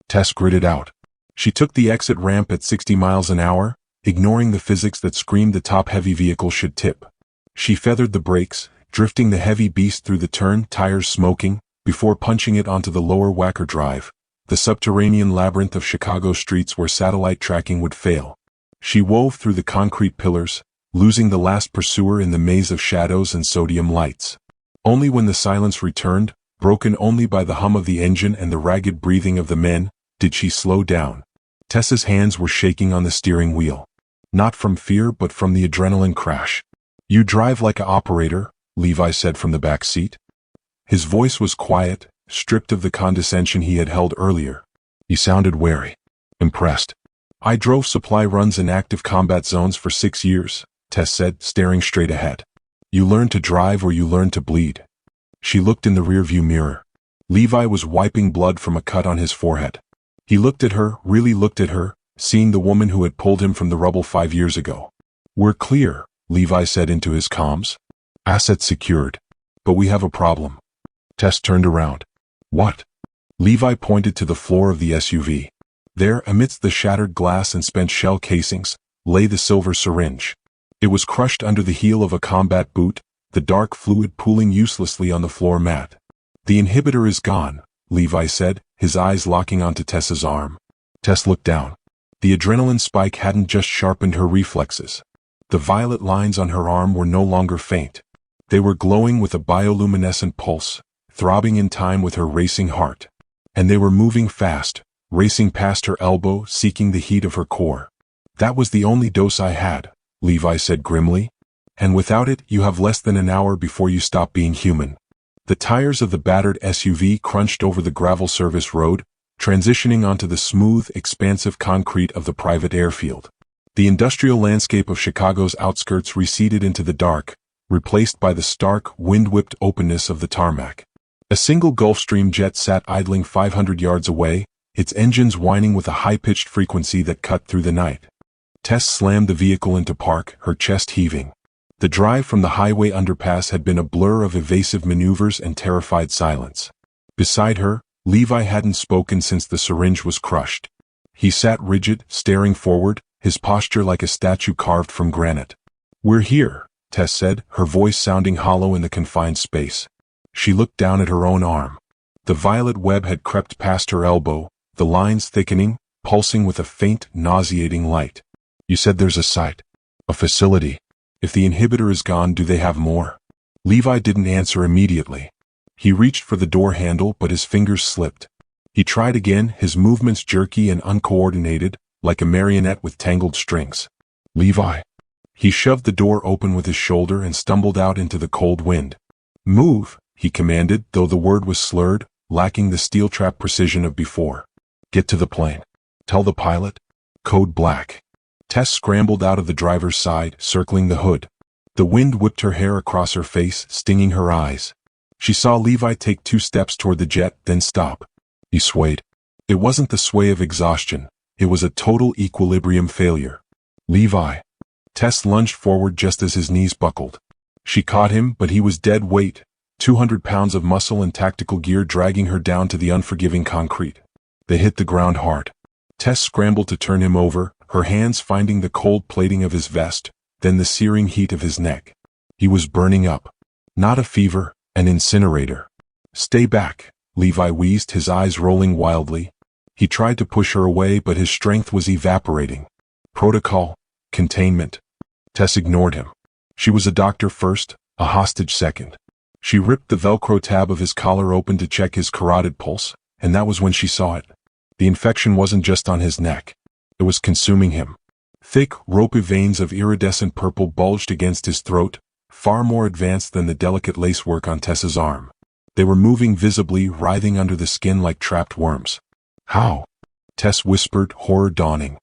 Tess gritted out. She took the exit ramp at 60 miles an hour, ignoring the physics that screamed the top-heavy vehicle should tip. She feathered the brakes, drifting the heavy beast through the turn, tires smoking, before punching it onto the lower Wacker Drive, the subterranean labyrinth of Chicago streets where satellite tracking would fail. She wove through the concrete pillars, losing the last pursuer in the maze of shadows and sodium lights. Only when the silence returned, broken only by the hum of the engine and the ragged breathing of the men, did she slow down. Tessa's hands were shaking on the steering wheel. Not from fear but from the adrenaline crash. "You drive like an operator," Levi said from the back seat. His voice was quiet, stripped of the condescension he had held earlier. He sounded wary. Impressed. "I drove supply runs in active combat zones for 6 years, Tess said, staring straight ahead. "You learn to drive or you learn to bleed." She looked in the rearview mirror. Levi was wiping blood from a cut on his forehead. He looked at her, really looked at her, seeing the woman who had pulled him from the rubble 5 years ago. "We're clear," Levi said into his comms. "Assets secured. But we have a problem." Tess turned around. "What?" Levi pointed to the floor of the SUV. There, amidst the shattered glass and spent shell casings, lay the silver syringe. It was crushed under the heel of a combat boot, the dark fluid pooling uselessly on the floor mat. "The inhibitor is gone," Levi said, his eyes locking onto Tessa's arm. Tess looked down. The adrenaline spike hadn't just sharpened her reflexes. The violet lines on her arm were no longer faint. They were glowing with a bioluminescent pulse, throbbing in time with her racing heart. And they were moving fast, racing past her elbow, seeking the heat of her core. "That was the only dose I had," Levi said grimly. "And without it, you have less than an hour before you stop being human." The tires of the battered SUV crunched over the gravel service road, transitioning onto the smooth, expansive concrete of the private airfield. The industrial landscape of Chicago's outskirts receded into the dark, replaced by the stark, wind-whipped openness of the tarmac. A single Gulfstream jet sat idling 500 yards away, its engines whining with a high-pitched frequency that cut through the night. Tess slammed the vehicle into park, her chest heaving. The drive from the highway underpass had been a blur of evasive maneuvers and terrified silence. Beside her, Levi hadn't spoken since the syringe was crushed. He sat rigid, staring forward, his posture like a statue carved from granite. "We're here," Tess said, her voice sounding hollow in the confined space. She looked down at her own arm. The violet web had crept past her elbow, the lines thickening, pulsing with a faint, nauseating light. "You said there's a site. A facility. If the inhibitor is gone, do they have more?" Levi didn't answer immediately. He reached for the door handle, but his fingers slipped. He tried again, his movements jerky and uncoordinated, like a marionette with tangled strings. "Levi." He shoved the door open with his shoulder and stumbled out into the cold wind. "Move," he commanded, though the word was slurred, lacking the steel trap precision of before. "Get to the plane. Tell the pilot. Code black." Tess scrambled out of the driver's side, circling the hood. The wind whipped her hair across her face, stinging her eyes. She saw Levi take 2 steps toward the jet, then stop. He swayed. It wasn't the sway of exhaustion. It was a total equilibrium failure. "Levi." Tess lunged forward just as his knees buckled. She caught him, but he was dead weight, 200 pounds of muscle and tactical gear dragging her down to the unforgiving concrete. They hit the ground hard. Tess scrambled to turn him over, her hands finding the cold plating of his vest, then the searing heat of his neck. He was burning up. Not a fever, an incinerator. "Stay back," Levi wheezed, his eyes rolling wildly. He tried to push her away, but his strength was evaporating. Protocol. Containment. Tess ignored him. She was a doctor first, a hostage second. She ripped the Velcro tab of his collar open to check his carotid pulse, and that was when she saw it. The infection wasn't just on his neck. It was consuming him. Thick, ropey veins of iridescent purple bulged against his throat, far more advanced than the delicate lacework on Tessa's arm. They were moving visibly, writhing under the skin like trapped worms. "How?" Tess whispered, horror dawning.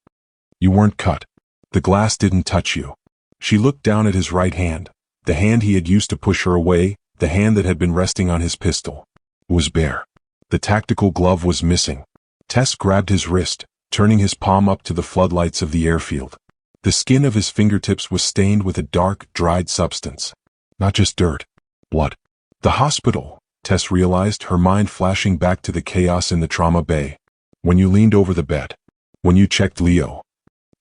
"You weren't cut. The glass didn't touch you." She looked down at his right hand, the hand he had used to push her away, the hand that had been resting on his pistol. It was bare. The tactical glove was missing. Tess grabbed his wrist, turning his palm up to the floodlights of the airfield. The skin of his fingertips was stained with a dark, dried substance. Not just dirt. Blood. The hospital, Tess realized, her mind flashing back to the chaos in the trauma bay. "When you leaned over the bed. When you checked Leo."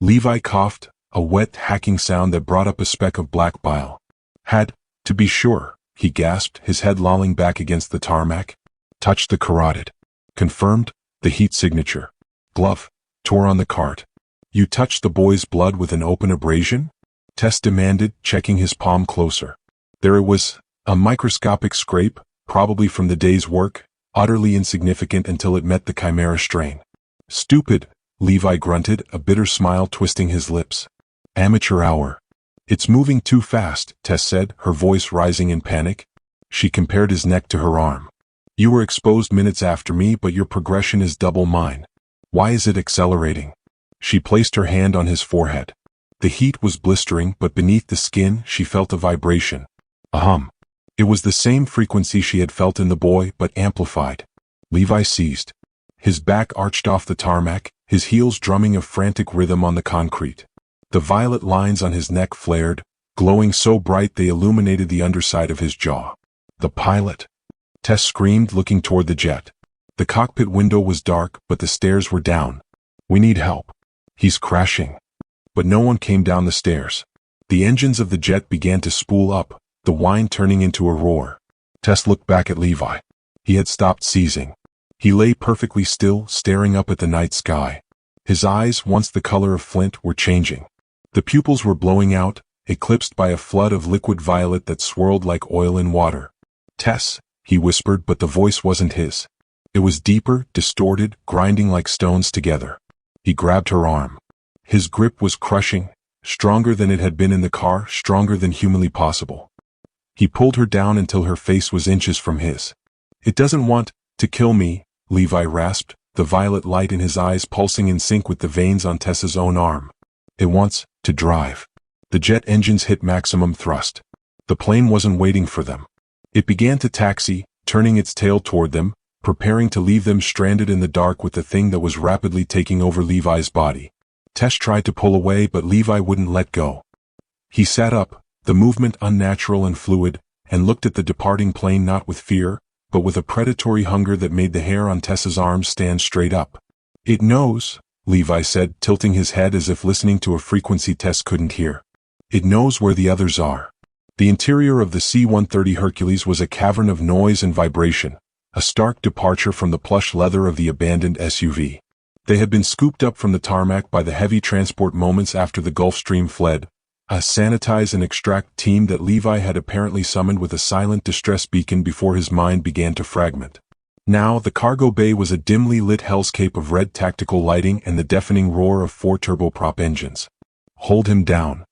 Levi coughed, a wet, hacking sound that brought up a speck of black bile. "Had, to be sure," he gasped, his head lolling back against the tarmac. Touched the carotid. Confirmed, the heat signature. Glove. Tore on the cart. You touched the boy's blood with an open abrasion? Tess demanded, checking his palm closer. There it was, a microscopic scrape, probably from the day's work, utterly insignificant until it met the chimera strain. Stupid, Levi grunted, a bitter smile twisting his lips. Amateur hour. It's moving too fast, Tess said, her voice rising in panic. She compared his neck to her arm. You were exposed minutes after me, but your progression is double mine. Why is it accelerating? She placed her hand on his forehead. The heat was blistering, but beneath the skin she felt a vibration. A hum. It was the same frequency she had felt in the boy, but amplified. Levi seized. His back arched off the tarmac, his heels drumming a frantic rhythm on the concrete. The violet lines on his neck flared, glowing so bright they illuminated the underside of his jaw. The pilot. Tess screamed, looking toward the jet. The cockpit window was dark, but the stairs were down. We need help. He's crashing. But no one came down the stairs. The engines of the jet began to spool up, the whine turning into a roar. Tess looked back at Levi. He had stopped seizing. He lay perfectly still, staring up at the night sky. His eyes, once the color of flint, were changing. The pupils were blowing out, eclipsed by a flood of liquid violet that swirled like oil in water. Tess, he whispered, but the voice wasn't his. It was deeper, distorted, grinding like stones together. He grabbed her arm. His grip was crushing, stronger than it had been in the car, stronger than humanly possible. He pulled her down until her face was inches from his. It doesn't want to kill me, Levi rasped, the violet light in his eyes pulsing in sync with the veins on Tessa's own arm. It wants to drive. The jet engines hit maximum thrust. The plane wasn't waiting for them. It began to taxi, turning its tail toward them, preparing to leave them stranded in the dark with the thing that was rapidly taking over Levi's body. Tess tried to pull away, but Levi wouldn't let go. He sat up, the movement unnatural and fluid, and looked at the departing plane not with fear, but with a predatory hunger that made the hair on Tessa's arms stand straight up. It knows, Levi said, tilting his head as if listening to a frequency Tess couldn't hear. It knows where the others are. The interior of the C-130 Hercules was a cavern of noise and vibration, a stark departure from the plush leather of the abandoned SUV. They had been scooped up from the tarmac by the heavy transport moments after the Gulfstream fled, a sanitize and extract team that Levi had apparently summoned with a silent distress beacon before his mind began to fragment. Now, the cargo bay was a dimly lit hellscape of red tactical lighting and the deafening roar of 4 turboprop engines. Hold him down.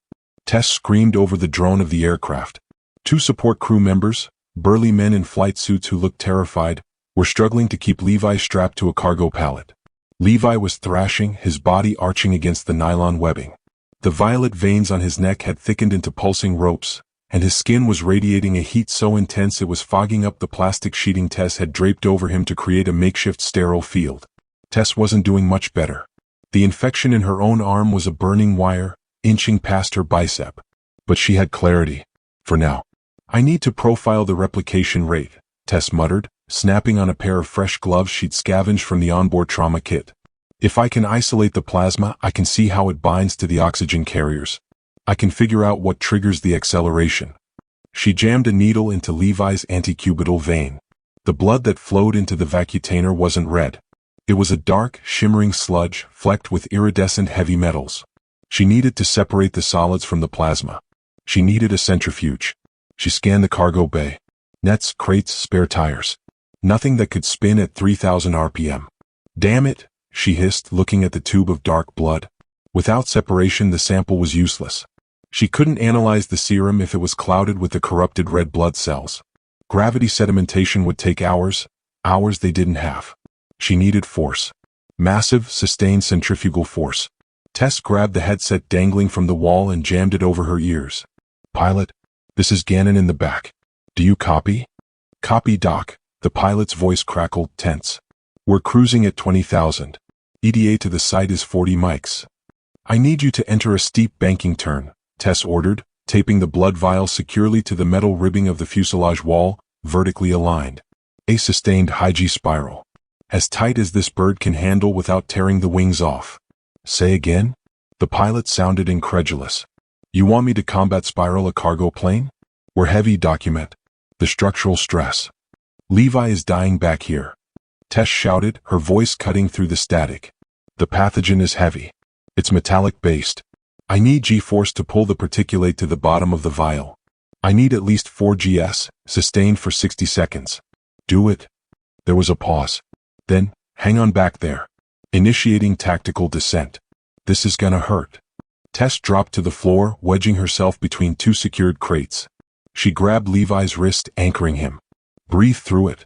Tess screamed over the drone of the aircraft. 2 support crew members, burly men in flight suits who looked terrified, were struggling to keep Levi strapped to a cargo pallet. Levi was thrashing, his body arching against the nylon webbing. The violet veins on his neck had thickened into pulsing ropes, and his skin was radiating a heat so intense it was fogging up the plastic sheeting Tess had draped over him to create a makeshift sterile field. Tess wasn't doing much better. The infection in her own arm was a burning wire, inching past her bicep. But she had clarity. For now. I need to profile the replication rate, Tess muttered, snapping on a pair of fresh gloves she'd scavenged from the onboard trauma kit. If I can isolate the plasma, I can see how it binds to the oxygen carriers. I can figure out what triggers the acceleration. She jammed a needle into Levi's antecubital vein. The blood that flowed into the vacutainer wasn't red. It was a dark, shimmering sludge flecked with iridescent heavy metals. She needed to separate the solids from the plasma. She needed a centrifuge. She scanned the cargo bay. Nets, crates, spare tires. Nothing that could spin at 3,000 RPM. Damn it, she hissed, looking at the tube of dark blood. Without separation, the sample was useless. She couldn't analyze the serum if it was clouded with the corrupted red blood cells. Gravity sedimentation would take hours they didn't have. She needed force. Massive, sustained centrifugal force. Tess grabbed the headset dangling from the wall and jammed it over her ears. Pilot, this is Gannon in the back. Do you copy? Copy, Doc. The pilot's voice crackled, tense. We're cruising at 20,000. ETA to the site is 40 mics. I need you to enter a steep banking turn, Tess ordered, taping the blood vial securely to the metal ribbing of the fuselage wall, vertically aligned. A sustained high-G spiral. As tight as this bird can handle without tearing the wings off. Say again? The pilot sounded incredulous. You want me to combat spiral a cargo plane? We're heavy, document. The structural stress. Levi is dying back here. Tess shouted, her voice cutting through the static. The pathogen is heavy. It's metallic-based. I need G-force to pull the particulate to the bottom of the vial. I need at least 4 GS, sustained for 60 seconds. Do it. There was a pause. Then, hang on back there. Initiating tactical descent. This is gonna hurt. Tess dropped to the floor, wedging herself between 2 secured crates. She grabbed Levi's wrist, anchoring him. Breathe through it.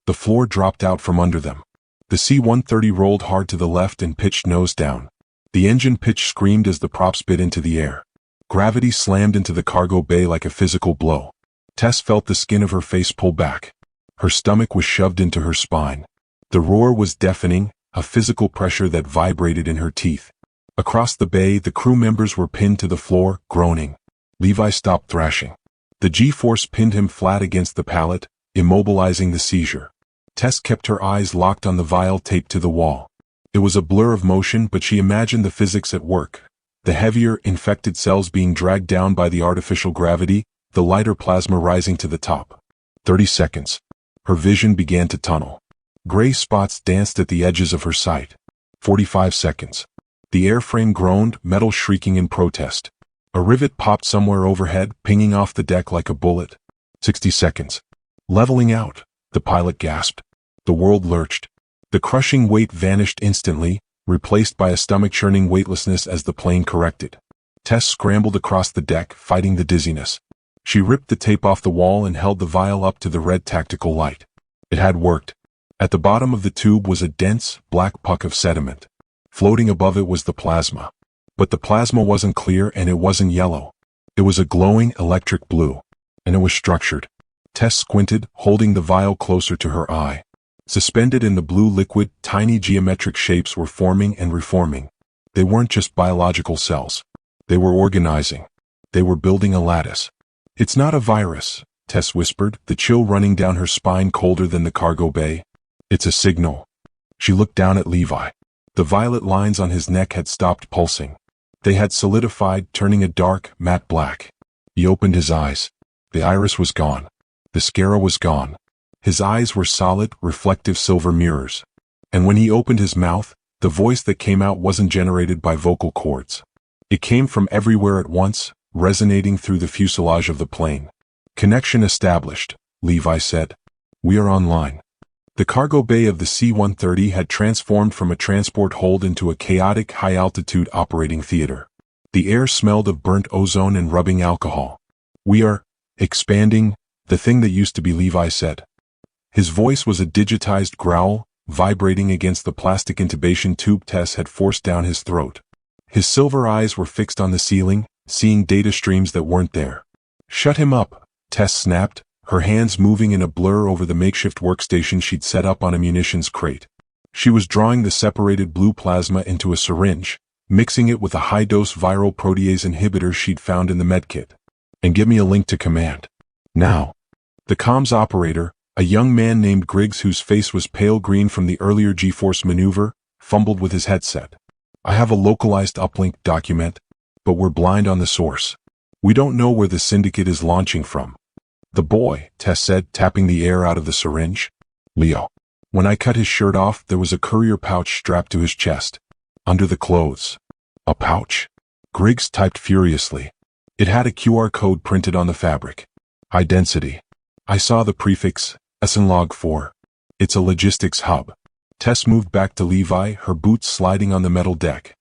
The floor dropped out from under them. The C-130 rolled hard to the left and pitched nose down. The engine pitch screamed as the props bit into the air. Gravity slammed into the cargo bay like a physical blow. Tess felt the skin of her face pull back. Her stomach was shoved into her spine. The roar was deafening, a physical pressure that vibrated in her teeth. Across the bay, the crew members were pinned to the floor, groaning. Levi stopped thrashing. The G-force pinned him flat against the pallet, immobilizing the seizure. Tess kept her eyes locked on the vial taped to the wall. It was a blur of motion, but she imagined the physics at work. The heavier, infected cells being dragged down by the artificial gravity, the lighter plasma rising to the top. 30 seconds. Her vision began to tunnel. Gray spots danced at the edges of her sight. 45 seconds. The airframe groaned, metal shrieking in protest. A rivet popped somewhere overhead, pinging off the deck like a bullet. 60 seconds. Leveling out, the pilot gasped. The world lurched. The crushing weight vanished instantly, replaced by a stomach-churning weightlessness as the plane corrected. Tess scrambled across the deck, fighting the dizziness. She ripped the tape off the wall and held the vial up to the red tactical light. It had worked. At the bottom of the tube was a dense, black puck of sediment. Floating above it was the plasma. But the plasma wasn't clear and it wasn't yellow. It was a glowing electric blue. And it was structured. Tess squinted, holding the vial closer to her eye. Suspended in the blue liquid, tiny geometric shapes were forming and reforming. They weren't just biological cells. They were organizing. They were building a lattice. It's not a virus, Tess whispered, the chill running down her spine colder than the cargo bay. It's a signal. She looked down at Levi. The violet lines on his neck had stopped pulsing. They had solidified, turning a dark, matte black. He opened his eyes. The iris was gone. The sclera was gone. His eyes were solid, reflective silver mirrors. And when he opened his mouth, the voice that came out wasn't generated by vocal cords. It came from everywhere at once, resonating through the fuselage of the plane. Connection established, Levi said. We are online. The cargo bay of the C-130 had transformed from a transport hold into a chaotic high-altitude operating theater. The air smelled of burnt ozone and rubbing alcohol. We are expanding, the thing that used to be, Levi said. His voice was a digitized growl, vibrating against the plastic intubation tube Tess had forced down his throat. His silver eyes were fixed on the ceiling, seeing data streams that weren't there. Shut him up, Tess snapped, her hands moving in a blur over the makeshift workstation she'd set up on a munitions crate. She was drawing the separated blue plasma into a syringe, mixing it with a high-dose viral protease inhibitor she'd found in the medkit. And give me a link to command. Now. The comms operator, a young man named Griggs whose face was pale green from the earlier G-force maneuver, fumbled with his headset. I have a localized uplink document, but we're blind on the source. We don't know where the syndicate is launching from. The boy, Tess said, tapping the air out of the syringe. Leo. When I cut his shirt off, there was a courier pouch strapped to his chest. Under the clothes. A pouch? Griggs typed furiously. It had a QR code printed on the fabric. High density. I saw the prefix, SNLog4. It's a logistics hub. Tess moved back to Levi, her boots sliding on the metal deck.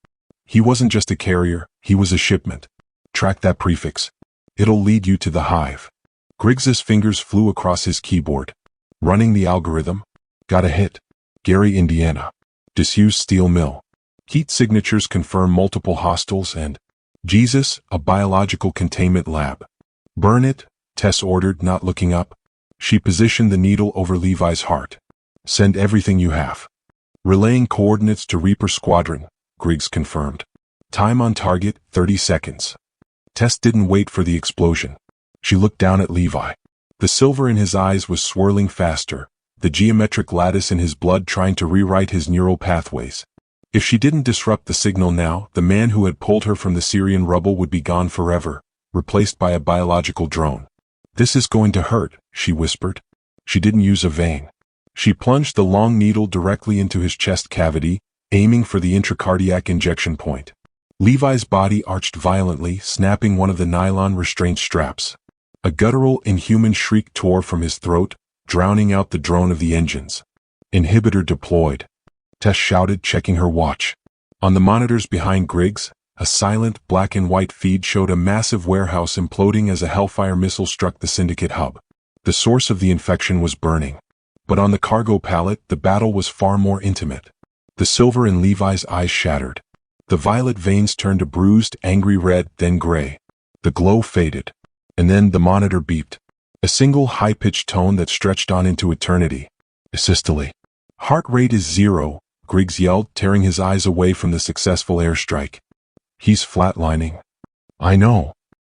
He wasn't just a carrier, he was a shipment. Track that prefix. It'll lead you to the hive. Griggs's fingers flew across his keyboard. Running the algorithm. Got a hit. Gary, Indiana. Disused steel mill. Heat signatures confirm multiple hostiles and... Jesus, a biological containment lab. Burn it, Tess ordered, not looking up. She positioned the needle over Levi's heart. Send everything you have. Relaying coordinates to Reaper Squadron, Griggs confirmed. Time on target, 30 seconds. Tess didn't wait for the explosion. She looked down at Levi. The silver in his eyes was swirling faster, the geometric lattice in his blood trying to rewrite his neural pathways. If she didn't disrupt the signal now, the man who had pulled her from the Syrian rubble would be gone forever, replaced by a biological drone. "This is going to hurt," she whispered. She didn't use a vein. She plunged the long needle directly into his chest cavity, aiming for the intracardiac injection point. Levi's body arched violently, snapping one of the nylon restraint straps. A guttural, inhuman shriek tore from his throat, drowning out the drone of the engines. "Inhibitor deployed," Tess shouted, checking her watch. On the monitors behind Griggs, a silent black and white feed showed a massive warehouse imploding as a Hellfire missile struck the Syndicate hub. The source of the infection was burning. But on the cargo pallet, the battle was far more intimate. The silver in Levi's eyes shattered. The violet veins turned a bruised, angry red, then gray. The glow faded. And then the monitor beeped. A single high-pitched tone that stretched on into eternity. "Asystole." "Heart rate is 0, Griggs yelled, tearing his eyes away from the successful airstrike. "He's flatlining." "I know."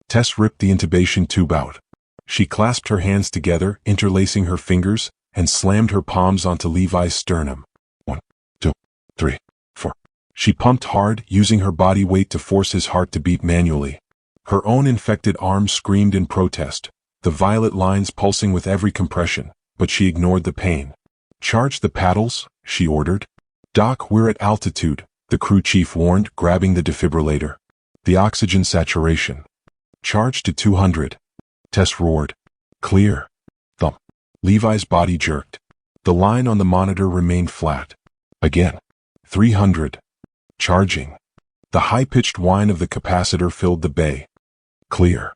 Tess ripped the intubation tube out. She clasped her hands together, interlacing her fingers, and slammed her palms onto Levi's sternum. 1, 2, 3, 4. She pumped hard, using her body weight to force his heart to beat manually. Her own infected arm screamed in protest, the violet lines pulsing with every compression, but she ignored the pain. "Charge the paddles," she ordered. "Doc, we're at altitude," the crew chief warned, grabbing the defibrillator. "The oxygen saturation." "Charge to 200. Tess roared. "Clear." Thump. Levi's body jerked. The line on the monitor remained flat. Again. 300. Charging. The high-pitched whine of the capacitor filled the bay. "Clear."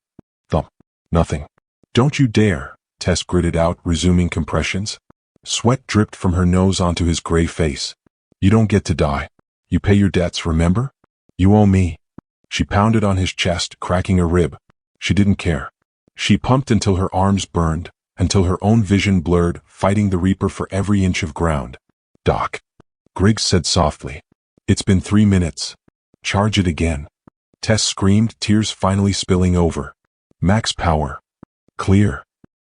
Thump. "Nothing." "Don't you dare," Tess gritted out, resuming compressions. Sweat dripped from her nose onto his gray face. "You don't get to die. You pay your debts, remember? You owe me." She pounded on his chest, cracking a rib. She didn't care. She pumped until her arms burned, until her own vision blurred, fighting the Reaper for every inch of ground. "Doc," Griggs said softly. "It's been 3 minutes. Charge it again." Tess screamed, tears finally spilling over. "Max power." "Clear."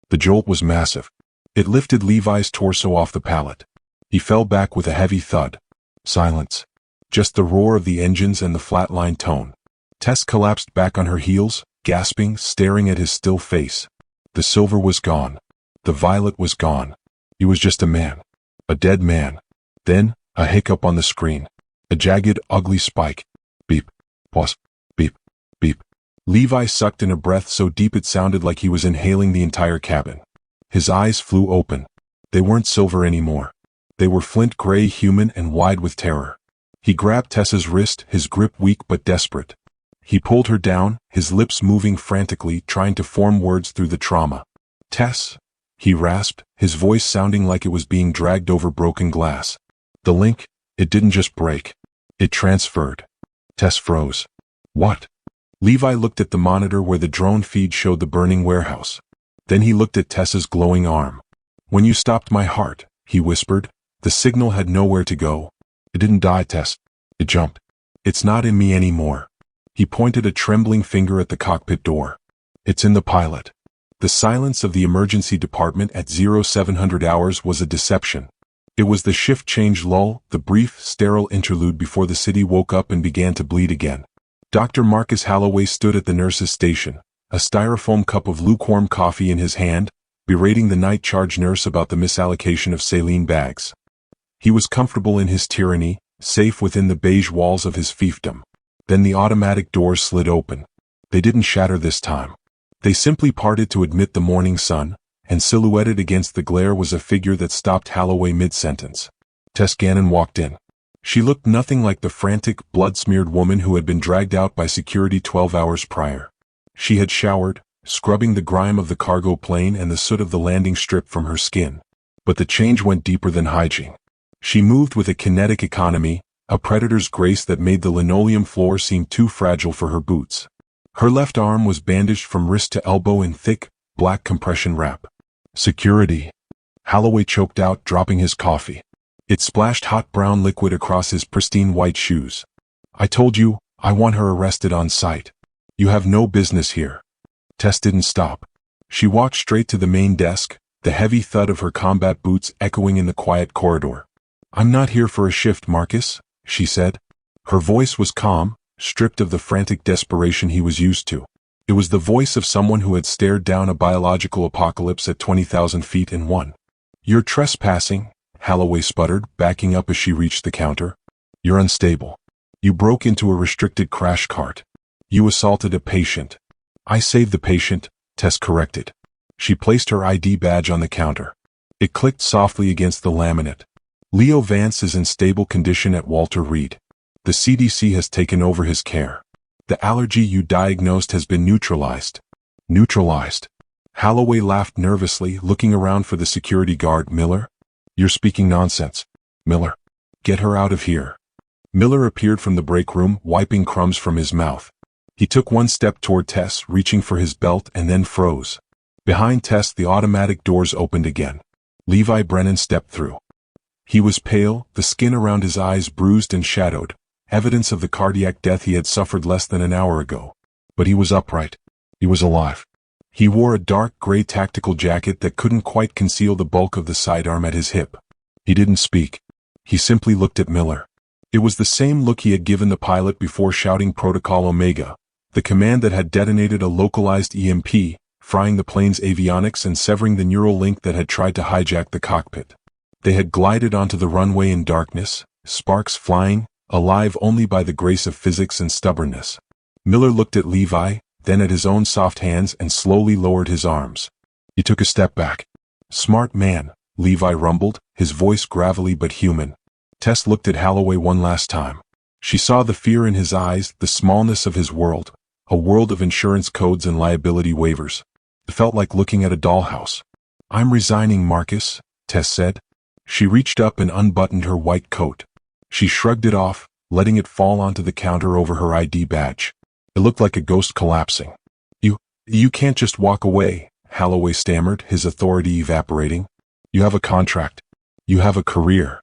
The jolt was massive. It lifted Levi's torso off the pallet. He fell back with a heavy thud. Silence. Just the roar of the engines and the flatline tone. Tess collapsed back on her heels, gasping, staring at his still face. The silver was gone. The violet was gone. He was just a man. A dead man. Then, a hiccup on the screen. A jagged, ugly spike. Beep. Pause. Beep. Beep. Levi sucked in a breath so deep it sounded like he was inhaling the entire cabin. His eyes flew open. They weren't silver anymore. They were flint gray, human, and wide with terror. He grabbed Tessa's wrist, his grip weak but desperate. He pulled her down, his lips moving frantically, trying to form words through the trauma. "Tess," he rasped, his voice sounding like it was being dragged over broken glass. The link, it didn't just break. It transferred. Tess froze. "What?" Levi looked at the monitor where the drone feed showed the burning warehouse. Then he looked at Tessa's glowing arm. "When you stopped my heart," he whispered, "the signal had nowhere to go. It didn't die, Tess. It jumped. It's not in me anymore." He pointed a trembling finger at the cockpit door. "It's in the pilot." The silence of the emergency department at 0700 hours was a deception. It was the shift change lull, the brief, sterile interlude before the city woke up and began to bleed again. Dr. Marcus Halloway stood at the nurse's station, a styrofoam cup of lukewarm coffee in his hand, berating the night charge nurse about the misallocation of saline bags. He was comfortable in his tyranny, safe within the beige walls of his fiefdom. Then the automatic doors slid open. They didn't shatter this time. They simply parted to admit the morning sun, and silhouetted against the glare was a figure that stopped Halloway mid-sentence. Tess Gannon walked in. She looked nothing like the frantic, blood-smeared woman who had been dragged out by security 12 hours prior. She had showered, scrubbing the grime of the cargo plane and the soot of the landing strip from her skin. But the change went deeper than hygiene. She moved with a kinetic economy, a predator's grace that made the linoleum floor seem too fragile for her boots. Her left arm was bandaged from wrist to elbow in thick, black compression wrap. "Security," Halloway choked out, dropping his coffee. It splashed hot brown liquid across his pristine white shoes. "I told you, I want her arrested on sight. You have no business here." Tess didn't stop. She walked straight to the main desk, the heavy thud of her combat boots echoing in the quiet corridor. "I'm not here for a shift, Marcus," she said. Her voice was calm, stripped of the frantic desperation he was used to. It was the voice of someone who had stared down a biological apocalypse at 20,000 feet and won. "You're trespassing," Holloway sputtered, backing up as she reached the counter. "You're unstable. You broke into a restricted crash cart. You assaulted a patient." "I saved the patient," Tess corrected. She placed her ID badge on the counter. It clicked softly against the laminate. "Leo Vance is in stable condition at Walter Reed. The CDC has taken over his care. The allergy you diagnosed has been neutralized." "Neutralized?" Holloway laughed nervously, looking around for the security guard. "Miller? You're speaking nonsense. Miller, get her out of here." Miller appeared from the break room, wiping crumbs from his mouth. He took one step toward Tess, reaching for his belt, and then froze. Behind Tess, the automatic doors opened again. Levi Brennan stepped through. He was pale, the skin around his eyes bruised and shadowed, evidence of the cardiac death he had suffered less than an hour ago. But he was upright. He was alive. He wore a dark gray tactical jacket that couldn't quite conceal the bulk of the sidearm at his hip. He didn't speak. He simply looked at Miller. It was the same look he had given the pilot before shouting Protocol Omega, the command that had detonated a localized EMP, frying the plane's avionics and severing the neural link that had tried to hijack the cockpit. They had glided onto the runway in darkness, sparks flying, alive only by the grace of physics and stubbornness. Miller looked at Levi, then at his own soft hands, and slowly lowered his arms. He took a step back. "Smart man," Levi rumbled, his voice gravelly but human. Tess looked at Holloway one last time. She saw the fear in his eyes, the smallness of his world, a world of insurance codes and liability waivers. It felt like looking at a dollhouse. "I'm resigning, Marcus," Tess said. She reached up and unbuttoned her white coat. She shrugged it off, letting it fall onto the counter over her ID badge. It looked like a ghost collapsing. You can't just walk away," Holloway stammered, his authority evaporating. "You have a contract. You have a career."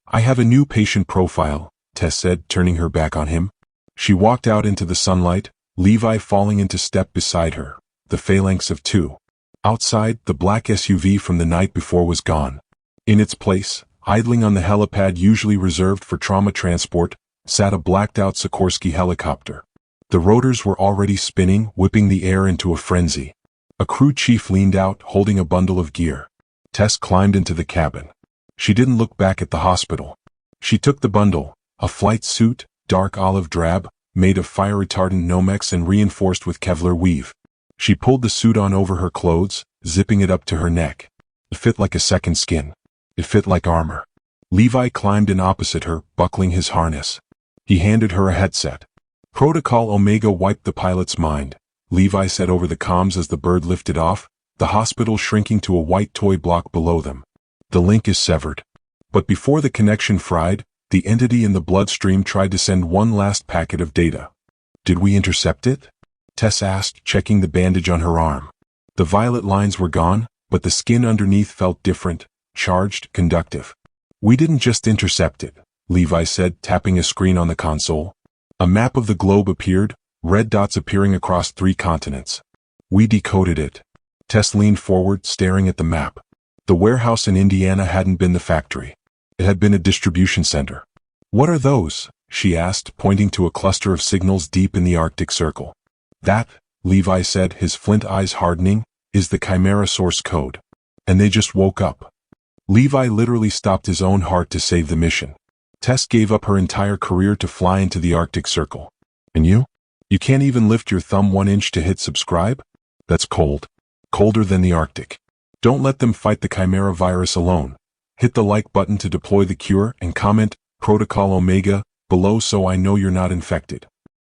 "I have a new patient profile," Tess said, turning her back on him. She walked out into the sunlight, Levi falling into step beside her, the phalanx of two. Outside, the black SUV from the night before was gone. In its place, idling on the helipad usually reserved for trauma transport, sat a blacked-out Sikorsky helicopter. The rotors were already spinning, whipping the air into a frenzy. A crew chief leaned out, holding a bundle of gear. Tess climbed into the cabin. She didn't look back at the hospital. She took the bundle, a flight suit, dark olive drab, made of fire-retardant Nomex and reinforced with Kevlar weave. She pulled the suit on over her clothes, zipping it up to her neck. It fit like a second skin. It fit like armor. Levi climbed in opposite her, buckling his harness. He handed her a headset. Protocol Omega wiped the pilot's mind, Levi said over the comms as the bird lifted off, the hospital shrinking to a white toy block below them. "The link is severed." But before the connection fried, the entity in the bloodstream tried to send one last packet of data. "Did we intercept it?" Tess asked, checking the bandage on her arm. The violet lines were gone, but the skin underneath felt different, charged, conductive. "We didn't just intercept it," Levi said, tapping a screen on the console. A map of the globe appeared, red dots appearing across 3 continents. "We decoded it." Tess leaned forward, staring at the map. The warehouse in Indiana hadn't been the factory. It had been a distribution center. "What are those?" she asked, pointing to a cluster of signals deep in the Arctic Circle. "That," Levi said, his flint eyes hardening, "is the Chimera source code. And they just woke up." Levi literally stopped his own heart to save the mission. Tess gave up her entire career to fly into the Arctic Circle. "And you? You can't even lift your thumb 1 inch to hit subscribe? That's cold. Colder than the Arctic. Don't let them fight the Chimera virus alone. Hit the like button to deploy the cure and comment Protocol Omega below so I know you're not infected."